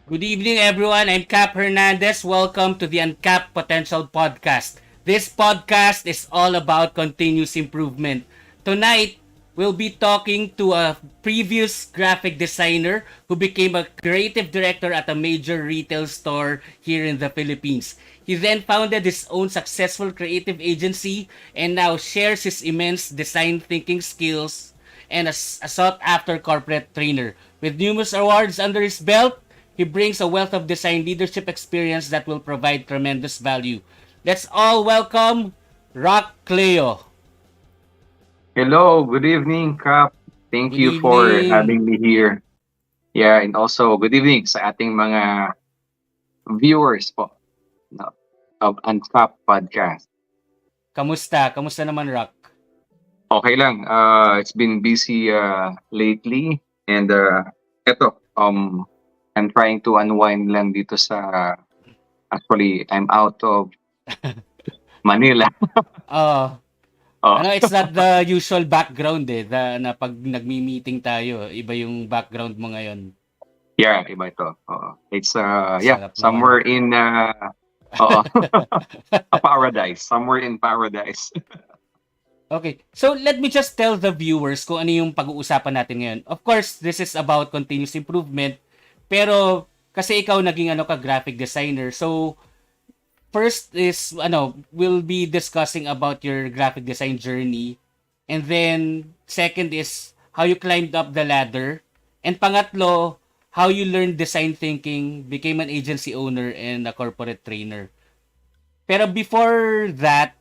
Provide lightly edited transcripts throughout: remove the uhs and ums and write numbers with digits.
Good evening, everyone. I'm Cap Hernandez. Welcome to the UnCapped Potential Podcast. This podcast is all about continuous improvement. Tonight, we'll be talking to a previous graphic designer who became a creative director at a major retail store here in the Philippines. He then founded his own successful creative agency and now shares his immense design thinking skills and a sought-after corporate trainer. With numerous awards under his belt, he brings a wealth of design leadership experience that will provide tremendous value. Let's all welcome Roq Cleo. Hello, good evening, Kap. Thank Good you for evening. having me here. Yeah, and also good evening sa ating mga viewers po no, of Uncap Podcast. Kamusta? Kamusta naman, Roq? Okay lang, it's been busy lately and eto, I'm trying to unwind lang dito sa, actually, I'm out of Manila. Oh, Oh, it's not the usual background na pag nagmi-meeting tayo, iba yung background mo ngayon. yeah, iba ito. It's, yeah, Sarap somewhere naman. in, oo, a paradise. Somewhere in paradise. Okay, so let me just tell the viewers kung ano yung pag-uusapan natin ngayon. Of course, this is about continuous improvement, pero kasi ikaw naging graphic designer. So, first is we'll be discussing about your graphic design journey, and then second is how you climbed up the ladder, and pangatlo, how you learned design thinking, became an agency owner and a corporate trainer. Pero before that,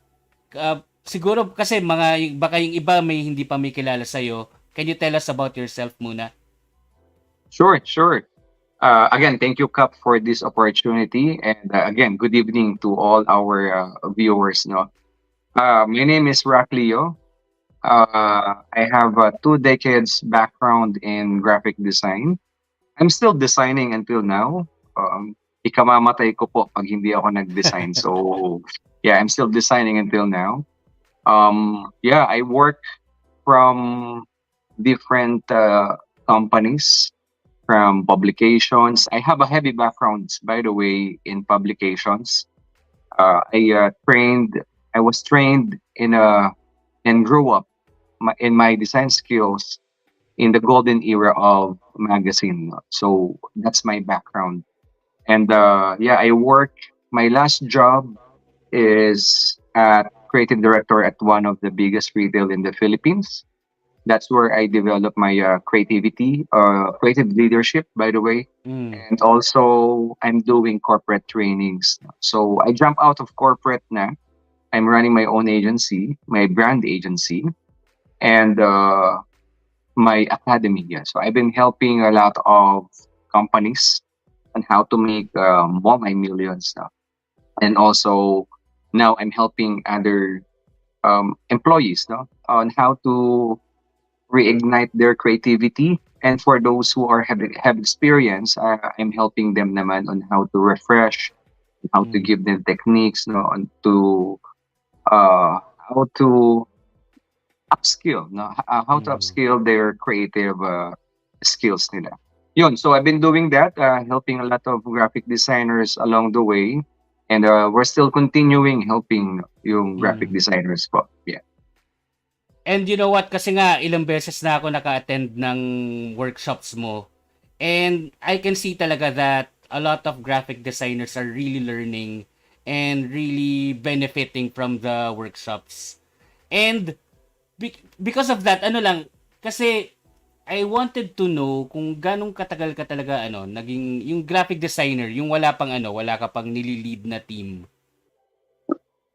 siguro kasi baka yung iba may hindi pa may kilala sa'yo. Can you tell us about yourself muna? Sure, sure. Again, thank you, Kap, for this opportunity. And again, good evening to all our viewers. No, my name is Roq Cleo. I have 2 decades background in graphic design. I'm still designing until now. Ikamamatay ko po pag hindi ako nag-design. So, yeah, I'm still designing until now. Yeah, I work from different companies from publications. I have a heavy background, by the way, in publications. I was trained in and grew up in my design skills in the golden era of magazine. So that's my background. And yeah, I work. My last job is at creative director at one of the biggest retail in the Philippines. That's where I develop my creativity, creative leadership, by the way. Mm. And also, I'm doing corporate trainings. So I jump out of corporate now. I'm running my own agency, my brand agency, and my academy. Yeah. So I've been helping a lot of companies on how to make multi-million stuff. And also, now I'm helping other employees no, on how to reignite their creativity. And for those who are have experience, I'm helping them naman on how to refresh, how to Mm. give them techniques, no, on to uh, how to upskill, no, how to Mm. upskill their creative skills nila. Yun, so I've been doing that, helping a lot of graphic designers along the way, and we're still continuing helping yung graphic Mm. designers po. Yeah. And you know what? Kasi nga, ilang beses na ako naka-attend ng workshops mo. And I can see talaga that a lot of graphic designers are really learning and really benefiting from the workshops. And because of that, kasi I wanted to know kung ganong katagal ka talaga, naging, yung graphic designer, yung wala ka pang nililid na team.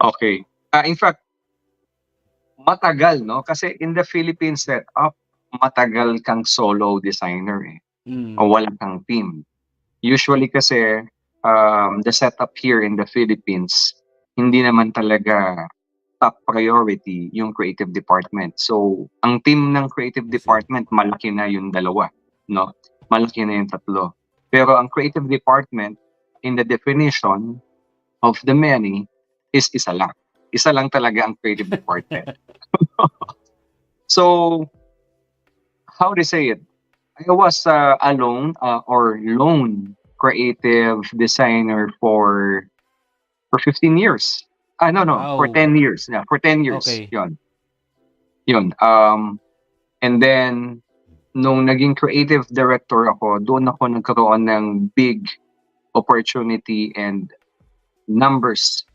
Okay. In fact, matagal, no? Kasi in the Philippine setup, matagal kang solo designer eh. Mm. O wala kang team. Usually kasi, the setup here in the Philippines, hindi naman talaga top priority yung creative department. So, ang team ng creative I see. department, malaki na yung dalawa, no? Malaki na yung tatlo. Pero ang creative department, in the definition of the many, is isa lang. Isa lang talaga ang creative department. So, how to say it? I was alone or lone creative designer for 15 years. No, for Wow. 10 years. Yeah, for 10 years. Okay. Yun. Yun. And then nung naging creative director ako, doon ako nagkaroon ng big opportunity and numbers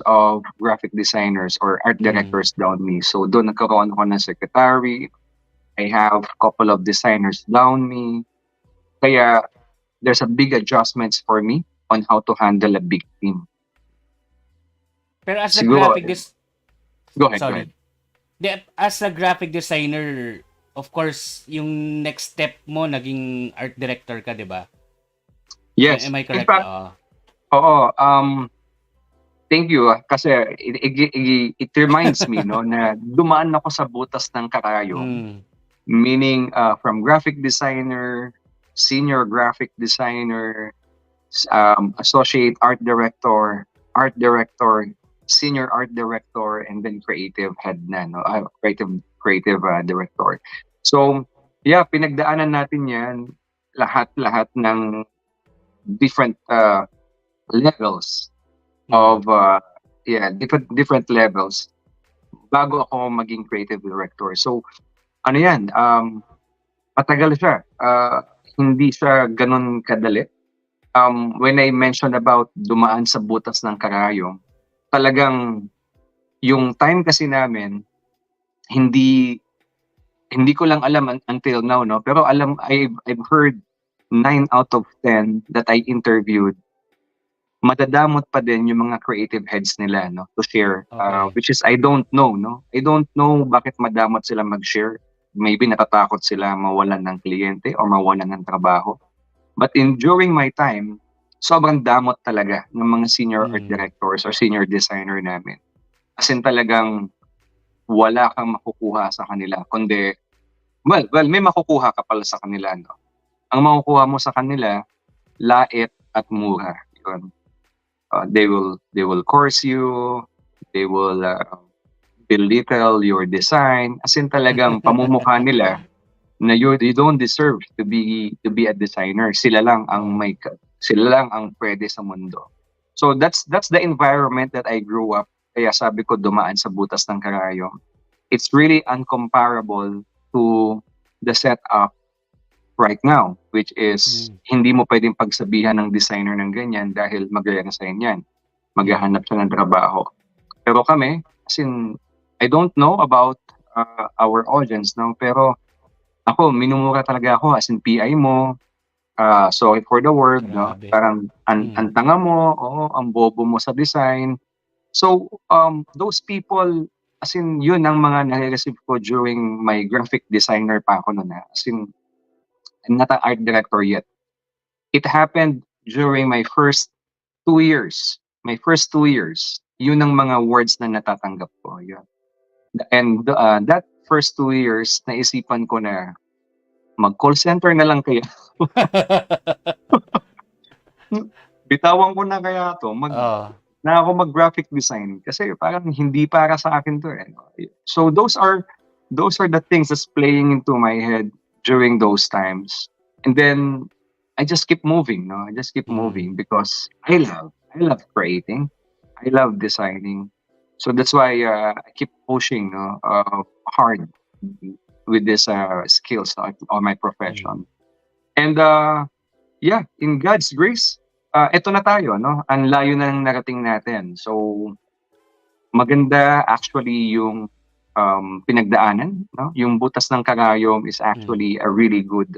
of graphic designers or art Mm. directors down me. So doon nagkaroon ako ng secretary. I have couple of designers down me. Kaya there's a big adjustments for me on how to handle a big team. Pero as a Siguro, graphic des go ahead, go sorry. ahead. As a graphic designer, of course, yung next step mo naging art director ka, 'di ba? Yes. Am I In correct? fact, Oo. oo, thank you, kasi it reminds me, no, na dumaan ako sa butas ng karayom. Mm. Meaning, from graphic designer, senior graphic designer, associate art director, senior art director, and then creative head na, no? Creative director. So, yeah, pinagdaanan natin yan, lahat ng different levels Mm. of, different levels bago ako maging creative director. So, ano yan, matagal siya. Hindi siya ganun kadali. When I mentioned about dumaan sa butas ng karayom, talagang yung time kasi namin, hindi hindi ko lang alam until now, no? Pero I've heard 9 out of 10 that I interviewed, madadamot pa din yung mga creative heads nila, no, to share, Okay. which is I don't know, no? I don't know bakit madamot sila mag-share. Maybe natatakot sila mawalan ng kliyente or mawalan ng trabaho. But during my time, sobrang damot talaga ng mga senior art Mm. directors or senior designer namin. As in talagang wala kang makukuha sa kanila, kundi, well, may makukuha ka pala sa kanila, no? Ang makukuha mo sa kanila, lait at mura. Yun. They will course you, they will belittle your design. As in talagang pamumukha nila na you don't deserve to be a designer. Oh. Sila lang ang pwede sa mundo. So that's the environment that I grew up. Kaya sabi ko dumaan sa butas ng karayom. It's really uncomparable to the setup right now, which is Mm. hindi mo pwedeng pagsabihan ng designer ng ganyan dahil magre-resign yan. Mm. Maghahanap siya ng trabaho. Pero kami, as in, I don't know about our audience, no? Pero ako, minumura talaga ako, as in PI mo, sorry for the word, no? Grabe. Parang Mm. ang tanga mo, oo, ang bobo mo sa design. So, those people, as in, yun ang mga nare-receive ko during my graphic designer pa ako noon. As in, I'm not an art director yet. It happened during my first 2 years. My first 2 years, yun ang mga words na natatanggap ko. Yun. And that first 2 years, naisipan ko na mag-call center na lang kaya. Bitawan ko na kaya to, Oh. na ako mag-graphic design kasi parang hindi para sa akin to eh. So those are the things that's playing into my head during those times. And then I just keep moving, no? I just keep Mm. moving because I love creating. I love designing. So that's why I keep pushing, no, hard with this skills on my Mm. profession. And yeah, in God's grace, eto na tayo, no? Ang layo na ng narating natin. So, maganda actually yung pinagdaanan, no? Yung butas ng karayom is Mm. actually a really good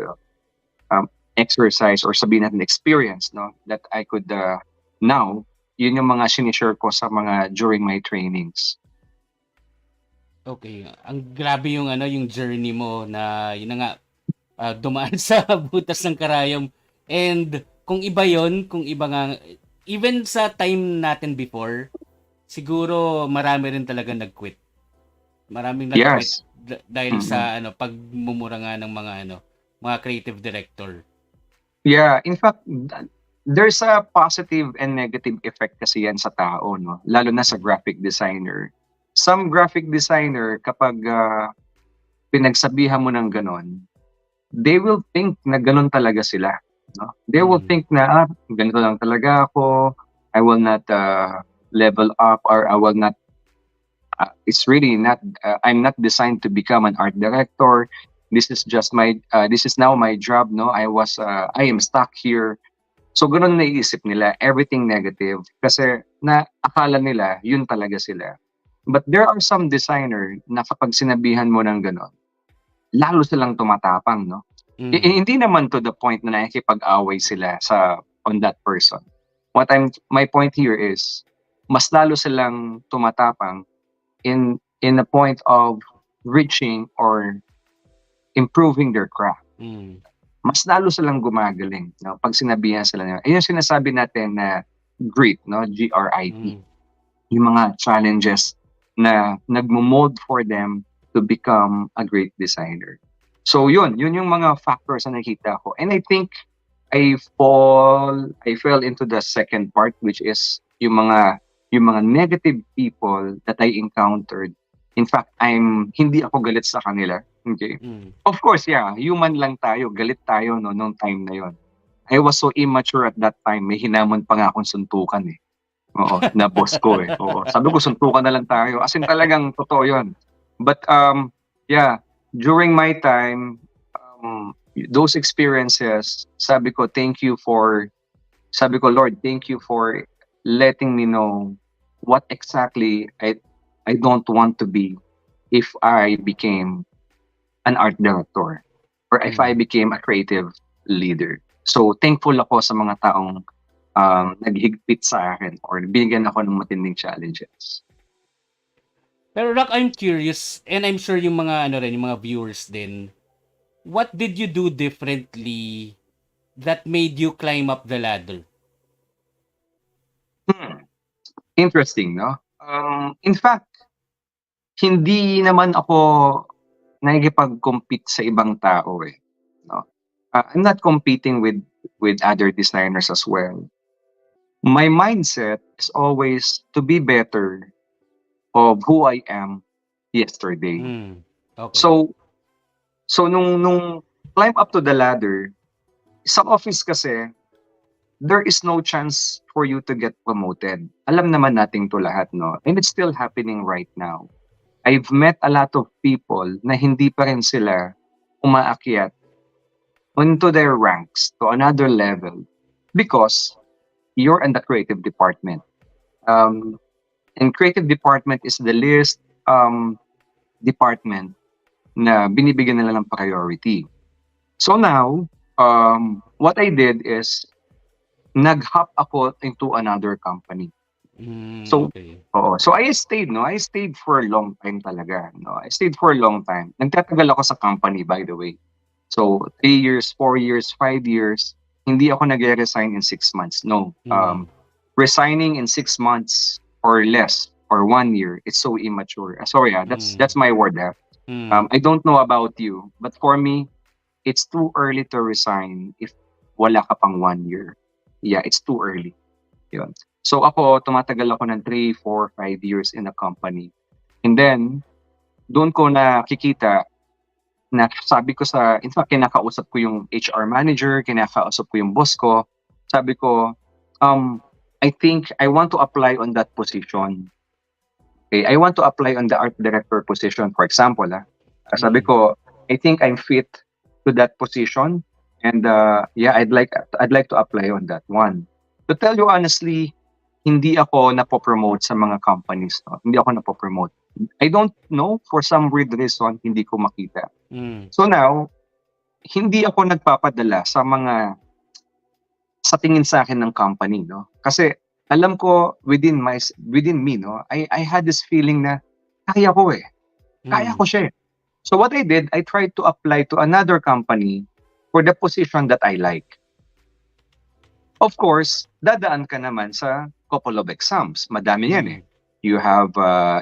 exercise or sabihin natin experience, no? That I could now, yun yung mga sinishare ko sa mga during my trainings. Okay. Ang grabe yung yung journey mo na yun na nga dumaan sa butas ng karayom. And kung iba nga even sa time natin before, siguro marami rin talaga nag-quit. Maraming nag-quit Yes. dahil Mm-mm. sa pagmumura nga ng mga creative director. Yeah, in fact, there's a positive and negative effect kasi yan sa tao, no? Lalo na sa Mm. graphic designer. Some graphic designer, kapag pinagsabihan mo ng ganon, they will think na ganon talaga sila. no? They will Mm. think na, ganito lang talaga ako, I will not level up, or I will not, it's really not, I'm not designed to become an art director. This is just this is now my job, no? I am stuck here. So, gano'n naiisip nila, everything negative. Kasi akala nila, yun talaga sila. But there are some designer na kapag sinabihan mo ng gano'n, lalo silang tumatapang, no? Mm. Hindi naman to the point na nakikipag-away sila on that person. My point here is, mas lalo silang tumatapang in a point of reaching or improving their craft. Mm. Mas lalo silang gumagaling, no, 'pag sinabihan sila nila. Ayun yung sinasabi natin na grit, no, GRIT. Mm. Yung mga challenges na nagmo-mold for them to become a great designer. So yun yung mga factors na nakita ko. And I think I fell into the second part, which is yung mga negative people that I encountered. In fact, hindi ako galit sa kanila. Okay. Mm. Of course, yeah, human lang tayo, galit tayo no nung time na yon. I was so immature at that time, may hinamon pa nga akong suntukan eh. Oo, na boss ko eh. Oo. Sabi ko suntukan na lang tayo. As in talagang totoo 'yon. But yeah, during my time, those experiences, sabi ko, Lord, thank you for letting me know what exactly I don't want to be if I became an art director or if I Mm. became a creative leader. So thankful ako sa mga taong naghigpit sa akin or binigyan ako ng matinding challenges. Pero Rock, I'm curious, and I'm sure yung mga ano rin, yung mga viewers din, what did you do differently that made you climb up the ladder? Hmm, interesting, no? In fact, hindi naman ako nakikipag-compete sa ibang tao eh, no? I'm not competing with other designers as well. My mindset is always to be better of who I am yesterday. Mm. Okay. So nung climb up to the ladder, sa office kasi, there is no chance for you to get promoted. Alam naman nating to lahat, no? And it's still happening right now. I've met a lot of people na hindi pa rin sila umaakyat into their ranks to another level because you're in the creative department. Um, and creative department is the least department na binibigyan nila ng priority. So now, what I did is nag-hop ako into another company. Mm. So, Okay. oo. So I stayed, no? I stayed for a long time talaga, no? I stayed for a long time. Nagtatagal ako sa company, by the way. So, 3 years, 4 years, 5 years, hindi ako nag-resign in 6 months. No. Mm. Resigning in 6 months or less or 1 year, it's so immature. Sorry, that's Mm. my word. Mm. I don't know about you, but for me, it's too early to resign if wala ka pang 1 year. Yeah, it's too early. Yun. So ako, tumatagal ako ng 3, 4, 5 years in a company. And then, doon ko nakikita na sabi ko in fact, kinakausap ko yung HR manager, kinakausap ko yung boss ko. Sabi ko, I think I want to apply on that position. Okay, I want to apply on the art director position, for example. Sabi Mm. ko, I think I'm fit to that position. And yeah, I'd like to apply on that one. To tell you honestly, hindi ako napopromote sa mga companies. No? Hindi ako napopromote. I don't know, for some weird reason, hindi ko makita. Mm. So now, hindi ako nagpapadala sa tingin sa akin ng company, no? Kasi alam ko within me, no? I had this feeling na kaya ko eh. Kaya Mm. ko siya eh. So what I did, I tried to apply to another company for the position that I like. Of course, dadaan ka naman sa couple of exams. Madami yan eh. Mm. You have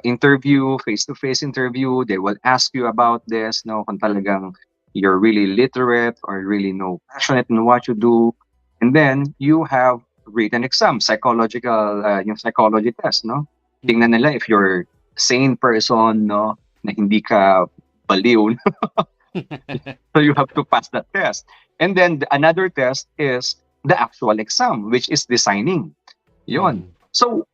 interview, face-to-face interview. They will ask you about this, no? Kung talagang you're really literate or really passionate in what you do. And then you have written exam, yung psychology test, no? Tingnan Mm. nila if you're sane person, no? Na hindi ka baliw. So you have to pass that test. And then another test is the actual exam, which is designing. Yon. Mm. So,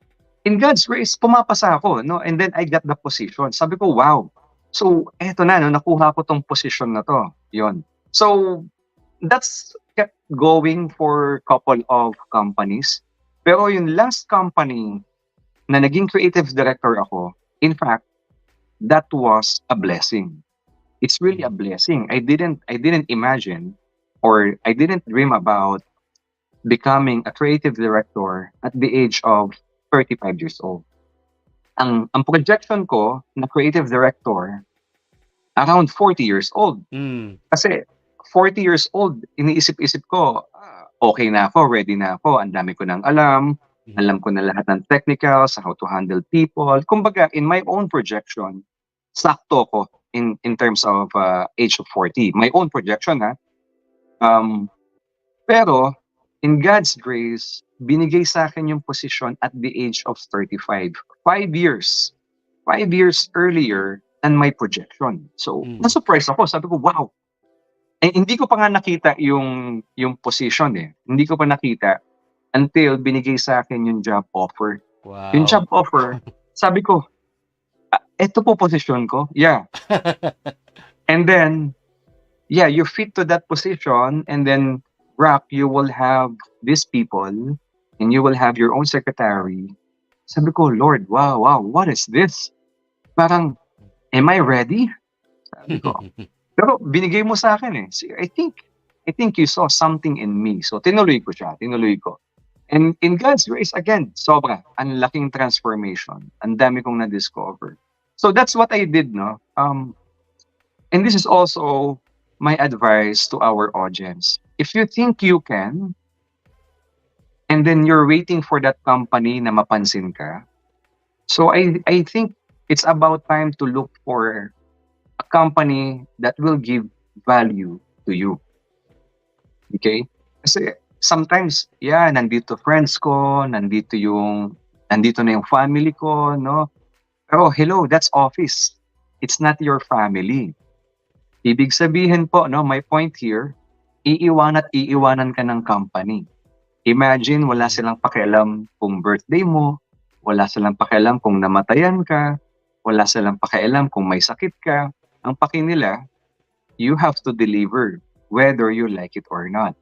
in God's grace, pumapasa ako, no? And then I got the position. Sabi ko, wow. So, eto na, no? Nakuha ko tong position na to. Yon. So, that's kept going for couple of companies. Pero yung last company na naging creative director ako, in fact, that was a blessing. It's really a Mm. blessing. I didn't imagine or I didn't dream about becoming a creative director at the age of 35 years old. Ang projection ko na creative director around 40 years old. Mm. Kasi 40 years old, iniisip-isip ko, okay na ako, ready na ako, ang dami ko nang Mm. alam ko na lahat ng technicals, how to handle people. Kumbaga, in my own projection, sakto ko in terms of age of 40. My own projection, ha? Um, pero, in God's grace, binigay sa akin yung position at the age of 35. 5 years. 5 years earlier than my projection. So, Mm. na-surprise ako. Sabi ko, wow, eh, hindi ko pa nga nakita yung position eh. Hindi ko pa nakita until binigay sa akin yung job offer. Yung Wow. job offer, sabi ko, eto po position ko. Yeah. And then, yeah, you fit to that position and then Roq, you will have these people and you will have your own secretary. Sabi ko, Lord, wow, wow, what is this? Parang, am I ready? Sabi ko. Pero binigay mo sa akin eh. So, I think you saw something in me. So tinuloy ko siya, tinuloy ko. And in God's grace, again, sobra. Ang laking transformation. Ang dami kong na-discover. So that's what I did, no? And this is also my advice to our audience. If you think you can, and then you're waiting for that company na mapansin ka, so I think it's about time to look for a company that will give value to you. Okay? Kasi sometimes, yeah, nandito friends ko, nandito na yung family ko, no? Pero hello, that's office. It's not your family. Ibig sabihin po, no, my point here, iiwanan ka ng company. Imagine, wala Mm. silang pakialam kung birthday mo, wala silang pakialam kung namatayan ka, wala silang pakialam kung may sakit ka. Ang paki nila, you have to deliver whether you like it or not.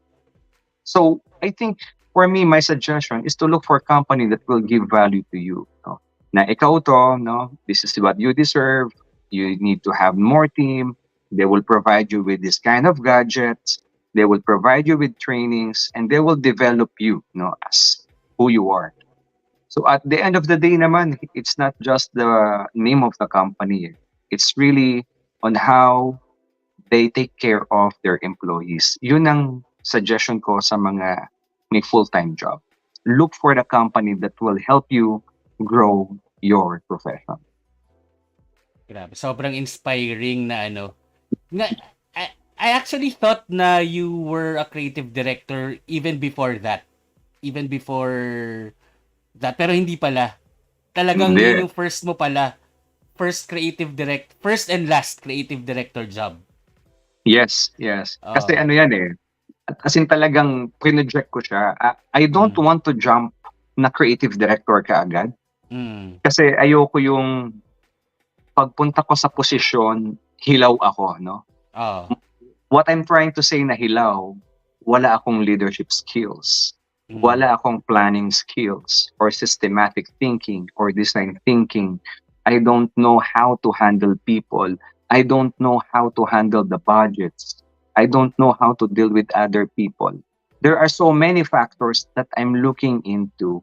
So I think for me, my suggestion is to look for a company that will give value to you. No? Na ikaw to, no? This is what you deserve. You need to have more team. They will provide you with this kind of gadgets. They will provide you with trainings, and they will develop you, no, as who you are. So at the end of the day, naman, it's not just the name of the company. It's really on how they take care of their employees. Yun ang suggestion ko sa mga may full-time job. Look for the company that will help you grow your profession. Grabe, sobrang inspiring na ano. Nga, I actually thought na you were a creative director even before that. Even before that. Pero hindi pala. Talagang Hindi. yun yung first mo pala. First and last creative director job. Yes, yes. Kasi Oh. ano yan eh. As in talagang project ko siya. I don't Mm. want to jump na creative director ka agad. Mm. Kasi ayoko yung pagpunta ko sa posisyon, hilaw ako, no? Oh. What I'm trying to say na hilaw, wala akong leadership skills. Mm. Wala akong planning skills or systematic thinking or design thinking. I don't know how to handle people. I don't know how to handle the budgets. I don't know how to deal with other people. There are so many factors that I'm looking into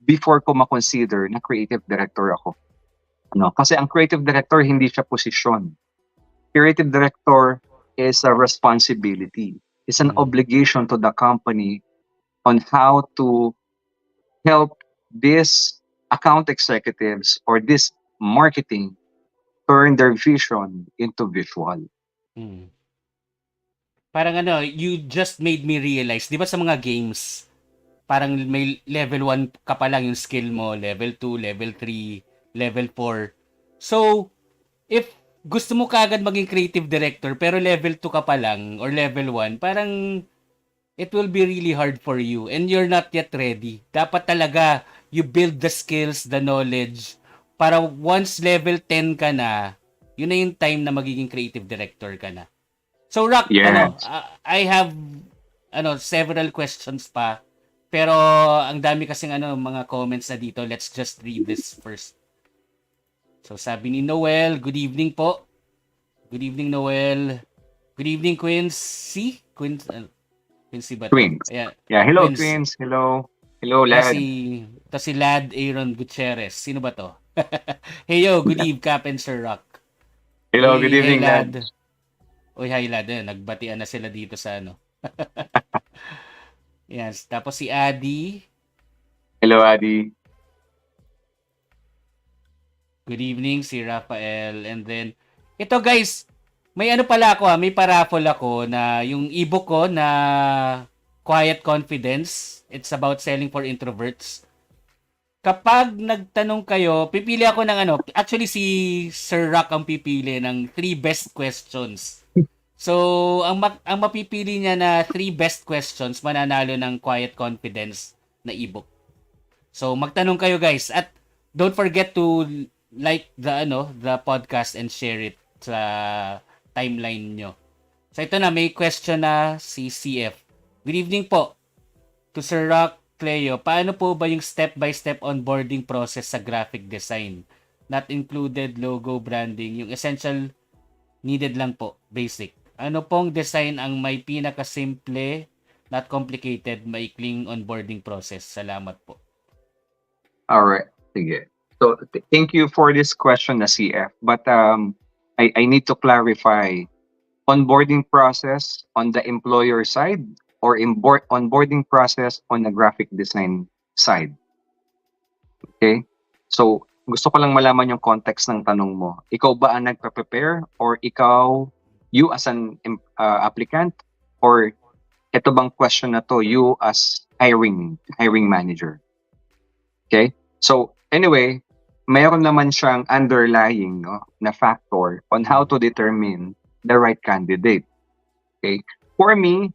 before ko ma-consider na creative director ako. Ano? Kasi ang creative director, hindi siya posisyon. Creative director is a responsibility. It's an Mm. obligation to the company on how to help these account executives or this marketing turn their vision into visual. Mm. Parang ano, you just made me realize, 'di ba sa mga games, parang may level 1 ka pa lang yung skill mo, level 2, level 3, level 4. So, if gusto mo kaagad maging creative director pero level 2 ka pa lang or level 1, parang it will be really hard for you and you're not yet ready. Dapat talaga you build the skills, the knowledge para once level 10 ka na, yun na yung time na magiging creative director ka na. So Rock, Yes. I have several questions pa. Pero ang dami kasing mga comments na dito. Let's just read this first. So sabi ni Noel, good evening po. Good evening Noel. Good evening Quincy. Quincy ba to? Twins. Ayan. Yeah, hello Quince. twins. Hello. Hello, Ayan lad. si Lad Aaron Gutierrez. Sino ba to? Hey yo, good eve Cap and Sir Rock. Hello, good Hey evening, lad. Lad. Oy, hi Lad. Ayan, nagbatian na sila dito sa Yes. Tapos si Adi. Hello, Adi. Good evening, si Rafael. And then, ito guys, may pala ako may paraffle ako na yung ebook ko na Quiet Confidence. It's about selling for introverts. Kapag nagtanong kayo, pipili ako ng actually si Sir Rock ang pipili ng 3 best questions. So, ang mapipili niya na 3 best questions, mananalo ng Quiet Confidence na ebook. So, magtanong kayo guys at don't forget to like the podcast and share it sa timeline nyo. So, ito na, may question na si CF. Good evening po to Sir Roq Cleo. Paano po ba yung step-by-step onboarding process sa graphic design? Not included logo branding. Yung essential needed lang po, basic. Ano pong design ang may pinakasimple, not complicated, maikling onboarding process? Salamat po. All right. Sige. So, thank you for this question na CF. But I need to clarify onboarding process on the employer side or onboarding process on the graphic design side. Okay? So, gusto ko lang malaman yung context ng tanong mo. Ikaw ba ang nagpe-prepare or you as an applicant, or ito bang question na to, you as hiring manager? Okay? So, anyway, mayroon naman siyang underlying na factor on how to determine the right candidate. Okay? For me,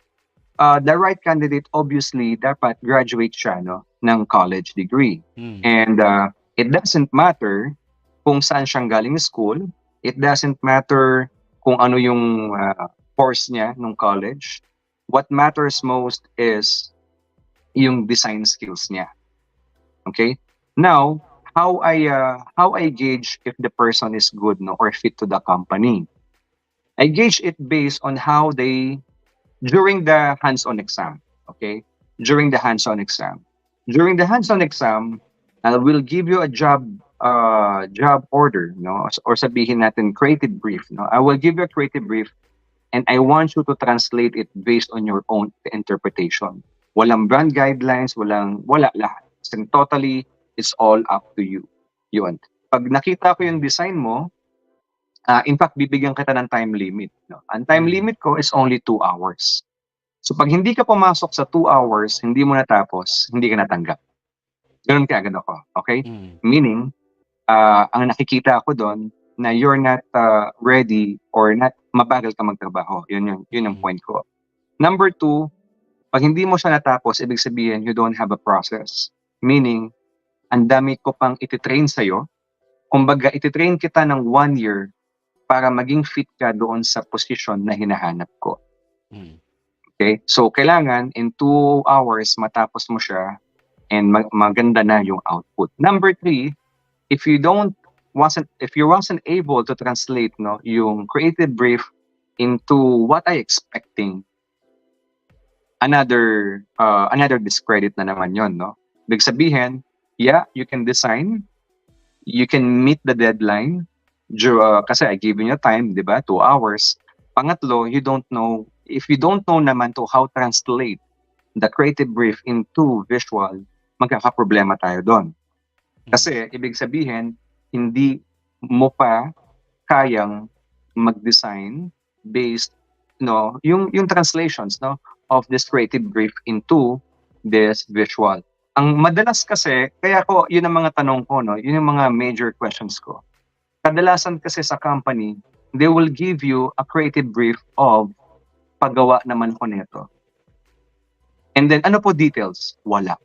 the right candidate obviously dapat graduate siya ng college degree. And it doesn't matter kung saan siyang galing school. It doesn't matter kung ano yung course niya nung college. What matters most is yung design skills niya. Okay? Now, how I gauge if the person is good or fit to the company. I gauge it based on how they during the hands-on exam. Okay? During the hands-on exam. During the hands-on exam, I will give you a job order, or sabihin natin creative brief. I will give you a creative brief and I want you to translate it based on your own interpretation. Walang brand guidelines, wala lahat. And totally, it's all up to you. Yun. Pag nakita ko yung design mo, in fact, bibigyan kita ng time limit. Ang time limit ko is only 2 hours. So pag hindi ka pumasok sa 2 hours, hindi mo natapos, hindi ka natanggap. Ganun kaagad ako. Okay? Meaning, ang nakikita ko doon na you're not ready or not mabagal ka magtrabaho. Yun yung point ko. Number 2, pag hindi mo siya natapos, ibig sabihin you don't have a process. Meaning, ang dami ko pang ititrain sa'yo. Kumbaga, ititrain kita ng 1 year para maging fit ka doon sa position na hinahanap ko. Okay? So, kailangan in 2 hours matapos mo siya and maganda na yung output. Number 3, if you wasn't able to translate yung creative brief into what I expecting, another discredit na naman yon, Ibig sabihin, yeah, you can design, you can meet the deadline, kasi I gave you time, di ba? 2 hours. Pangatlo, if you don't know naman to how translate the creative brief into visual, magkakaproblema tayo doon. Kasi ibig sabihin, hindi mo pa kayang mag-design based yung translations of this creative brief into this visual. Ang madalas kasi, kaya ko yun ang mga tanong ko, yun yung mga major questions ko. Kadalasan kasi sa company, they will give you a creative brief of paggawa naman ko nito. And then, ano po details? Wala.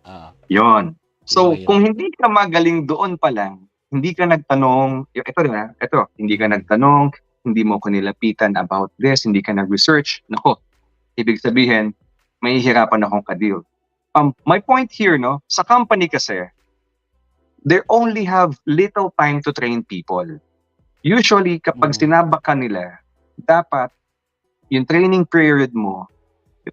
Ah, Yon. yung So, kung mahirap. hindi ka magaling doon pa lang, hindi ka nagtanong, ito na, ito, hindi ka Mm. nagtanong, hindi mo ko nilapitan about this, hindi ka nag-research, nako, ibig sabihin, mahihirapan akong ka-deal. My point here, no, sa company kasi, they only have little time to train people. Usually, kapag Mm. sinabak ka nila, dapat yung training period mo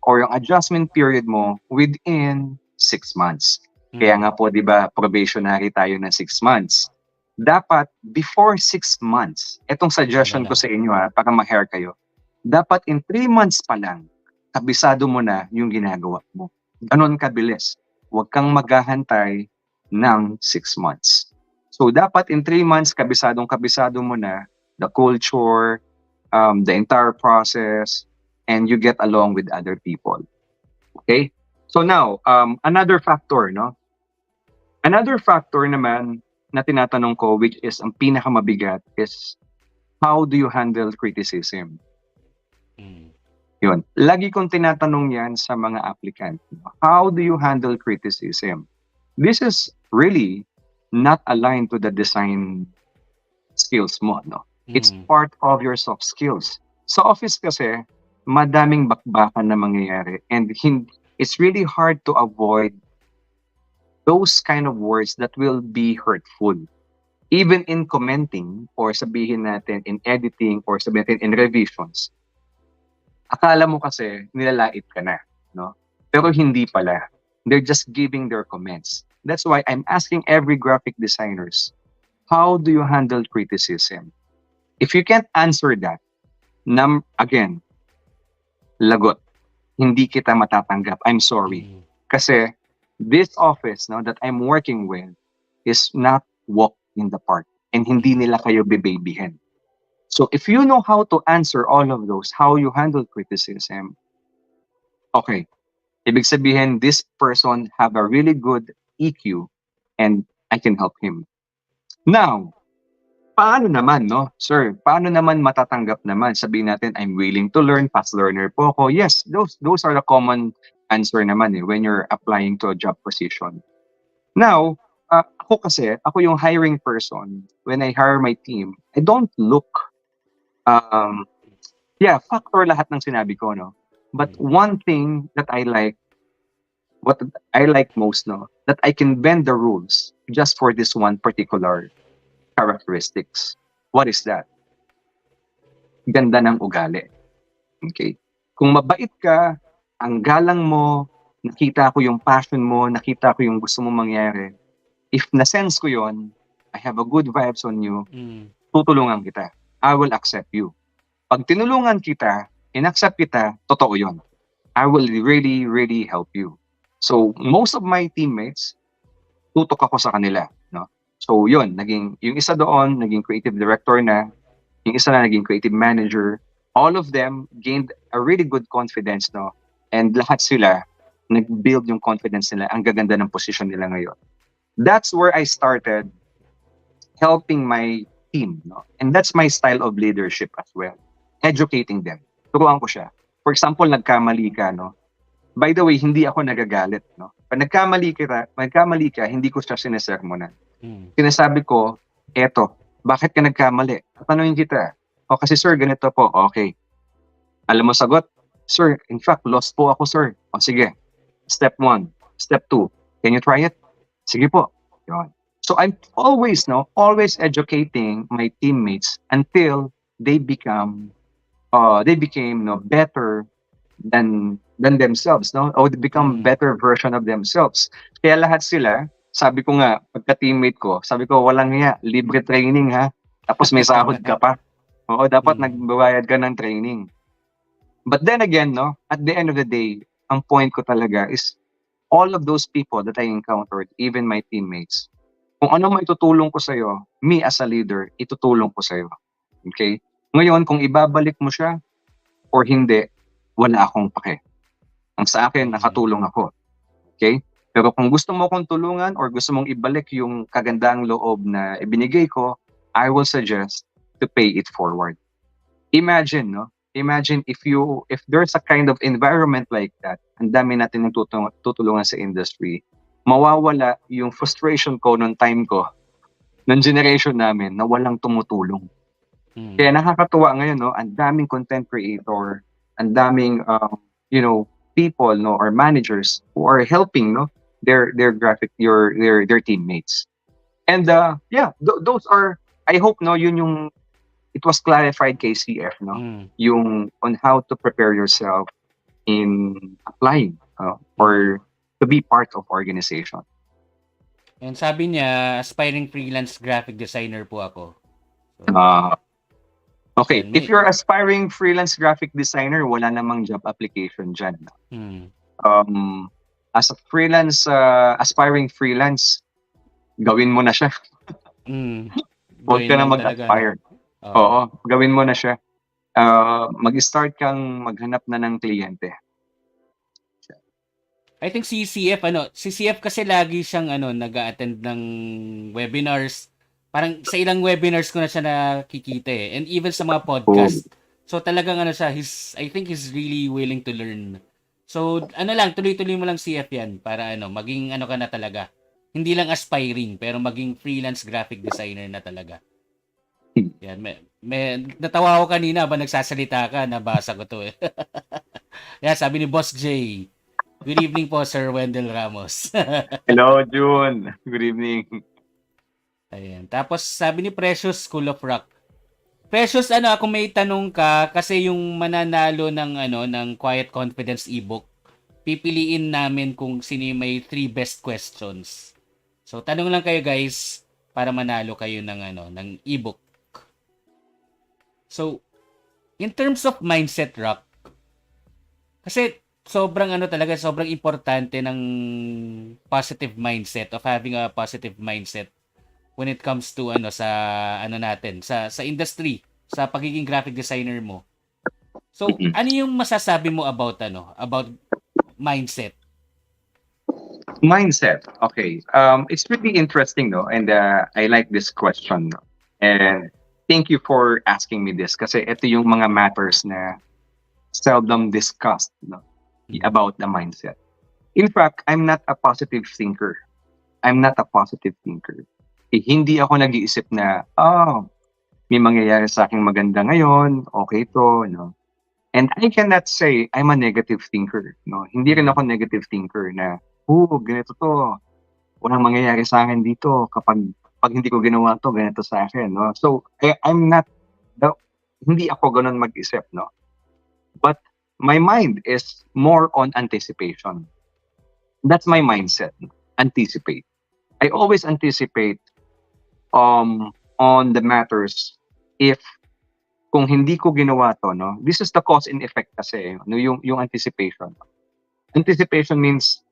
or yung adjustment period mo within 6 months. Kaya Mm. nga po, di ba, probationary tayo ng 6 months. Dapat before 6 months, etong Ano suggestion ko na? sa inyo para ma-hair kayo, dapat in 3 months pa lang, kabisado mo na yung ginagawa mo. Ganon kabilis. Huwag kang maghahantay ng 6 months. So dapat in 3 months, kabisadong-kabisado mo na the culture, the entire process, and you get along with other people. Okay? So now, another factor, no? Another factor naman na tinatanong ko, which is ang pinakamabigat, is how do you handle criticism? Mm. Yun. Lagi kong tinatanong yan sa mga applicant. How do you handle criticism? This is really not aligned to the design skills mo, no? It's Mm. part of your soft skills. Sa office kasi, madaming bakbakan na mangyayari, and it's really hard to avoid those kind of words that will be hurtful. Even in commenting, or sabihin natin in editing, or sabihin natin in revisions, akala mo kasi nilalait ka na, no? Pero hindi pala. They're just giving their comments. That's why I'm asking every graphic designers, how do you handle criticism? If you can't answer that, again, lagot. Hindi kita matatanggap. I'm sorry. Mm. Kasi this office, no, that I'm working with is not walk in the park, and hindi Mm. nila kayo bebabyhin. So if you know how to answer all of those, how you handle criticism, okay. Ibig sabihin, this person have a really good EQ and I can help him. Now, paano naman, no? Sir, paano naman matatanggap naman? Sabihin natin, I'm willing to learn, fast learner po ako. Yes, those are the common answer naman when you're applying to a job position. Now, ako yung hiring person. When I hire my team, I don't look, um, factor lahat ng sinabi ko, no? But Mm. one thing that what I like most, no, that I can bend the rules just for this one particular characteristics. What is that? Ganda ng ugali. Okay? Kung mabait ka, ang galang mo, nakita ko yung passion mo, nakita ko yung gusto mo mangyari, if na-sense ko yon, I have a good vibes on you, Mm. tutulungan kita. I will accept you. Pag tinulungan kita, in-accept kita, totoo yon. I will really, really help you. So, most of my teammates, tutok ako sa kanila. No? So, yun, yung isa doon, naging creative director na, yung isa na naging creative manager. All of them gained a really good confidence, no? And lahat sila, nag-build yung confidence nila. Ang gaganda ng position nila ngayon. That's where I started helping my team, no? And that's my style of leadership as well. Educating them. Turuan ko siya. For example, nagkamali ka, no? By the way, hindi ako nagagalit, no? Pag nagkamali ka, hindi ko siya sinesermonan. Mm. Sinasabi ko, eto, bakit ka nagkamali? Tatanungin kita. O kasi sir, ganito po. Okay. Alam mo sagot? Sir, in fact, lost po ako, sir. O sige. Step 1. Step 2. Can you try it? Sige po. Yun. So I'm always educating my teammates until they became better than themselves, no? Or they become Mm. better version of themselves. Kaya lahat sila, sabi ko nga, pagka-teammate ko, sabi ko, walang hiya, libre training ha. Tapos may sahod ka pa. Oo, dapat Mm. nagbabayad ka ng training. But then again, no, at the end of the day, ang point ko talaga is all of those people that I encountered, even my teammates, kung ano may itutulong ko sa'yo, me as a leader, itutulong ko sa'yo. Okay? Ngayon, kung ibabalik mo siya or hindi, wala akong pake. Ang sa akin, Mm. nakatulong ako. Okay? Pero kung gusto mo akong tulungan or gusto mong ibalik yung kagandaang loob na ibinigay ko, I will suggest to pay it forward. Imagine, no? Imagine if there's a kind of environment like that, ang dami natin ng tutulungan sa industry, mawawala yung frustration ko nung time ko, ng generation namin na walang tumutulong. Kaya Mm. nakakatuwa ngayon, no, ang daming content creator, ang daming people, no, or managers who are helping, no, their graphic their teammates. And yeah, those are, I hope, no, yun yung it was clarified kay CF, no, Mm. yung on how to prepare yourself in applying Mm. or to be part of organization. And sabi niya, aspiring freelance graphic designer po ako. So, Uh, okay, yan. if you're aspiring freelance graphic designer, wala namang job application dyan. Mm. As a freelance, aspiring freelance, gawin mo na siya. Mm. Huwag Gawin ka na lang talaga, no? mag-aspire. Oo. Oo, gawin mo na siya. Mag-start kang maghanap na ng kliyente. I think si CF kasi lagi siyang nag-a-attend ng webinars. Parang sa ilang webinars ko na siya nakikita eh. And even sa mga Oh, podcast. So talagang I think he's really willing to learn. So lang, tuloy-tuloy mo lang CF yan para maging ka na talaga. Hindi lang aspiring, pero maging freelance graphic designer na talaga. Yan, natawa ko kanina ba nagsasalita ka, nabasa ko to eh. Yan, sabi ni Boss J. Good evening po, Sir Wendell Ramos. hello, June. Good evening. Ayan. Tapos sabi ni Precious, School of Roq. Precious, kung may tanong ka, kasi yung mananalo ng Quiet Confidence ebook, pipiliin namin kung sino yung may 3 best questions. So, tanong lang kayo guys, para manalo kayo ng ebook. So, in terms of mindset, Roq, kasi sobrang importante ng positive mindset, of having a positive mindset when it comes to natin, sa industry, sa pagiging graphic designer mo. So, Mhm. ano yung masasabi mo about mindset? Mindset. Okay. It's pretty interesting, no? And I like this question, no? And thank you for asking me this kasi ito yung mga matters na seldom discussed, no? Mm. About the mindset. In fact, I'm not a positive thinker. I'm not a positive thinker. Hindi ako nag-iisip na, may mangyayari sa aking maganda ngayon, okay to, no? And I cannot say I'm a negative thinker, no? Hindi rin ako negative thinker na, ganito to. Walang mangyayari sa akin dito pag hindi ko ginawa to, ganito sa akin, no? So, I'm not, the, hindi ako ganun mag-isip, no? But my mind is more on anticipation. That's my mindset. Anticipate. I always anticipate on the matters if kung hindi ko ginawa to, no? This is the cause and effect kasi, no, yung anticipation. Anticipation means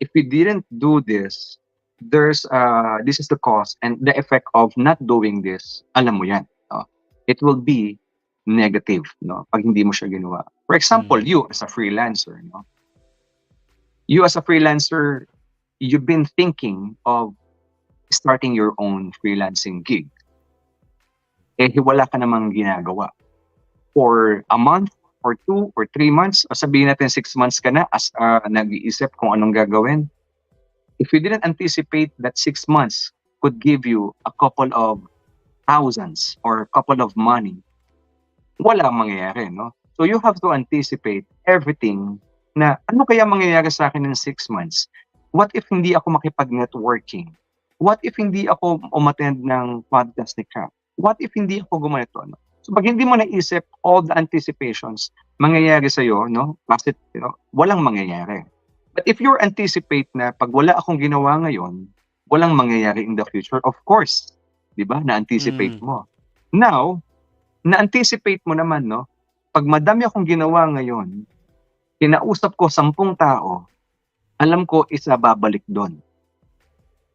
if we didn't do this, this is the cause and the effect of not doing this. Alam mo yan, no? It will be negative, no? Pag hindi mo siya ginawa. For example, you as a freelancer, no? You as a freelancer, you've been thinking of starting your own freelancing gig. Wala ka namang ginagawa. For a month, or 2 or 3 months, o sabihin natin 6 months ka na as nag-iisip kung anong gagawin. If you didn't anticipate that 6 months could give you a couple of thousands or a couple of money, wala mangyayari, no? So you have to anticipate everything na ano kaya mangyayari sa akin in 6 months? What if hindi ako makipag-networking? What if hindi ako umattend ng podcast ni Cap? What if hindi ako gumanito? No? So pag hindi mo naisip all the anticipations, mangyayari sa'yo, no? Kasi, walang mangyayari. But if you anticipate na pag wala akong ginawa ngayon, walang mangyayari in the future, of course, di ba? Na-anticipate mo. Now, na-anticipate mo naman, no? Pag madami akong ginawa ngayon, kinausap ko 10 tao, alam ko isa babalik doon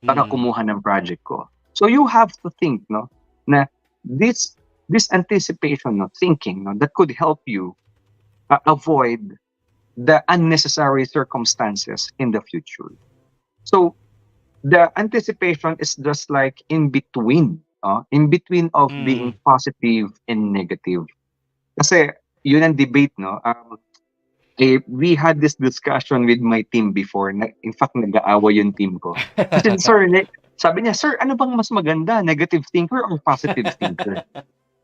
para kumuha ng project ko. So you have to think, no, na this anticipation, no, thinking, no, that could help you avoid the unnecessary circumstances in the future. So the anticipation is just like in between in between of being Mm. positive and negative. Kasi yun ang debate, no? We had this discussion with my team before. In fact, nag-aaway yung team ko. Kasi, sir, sabi niya, sir, ano bang mas maganda? Negative thinker or positive thinker?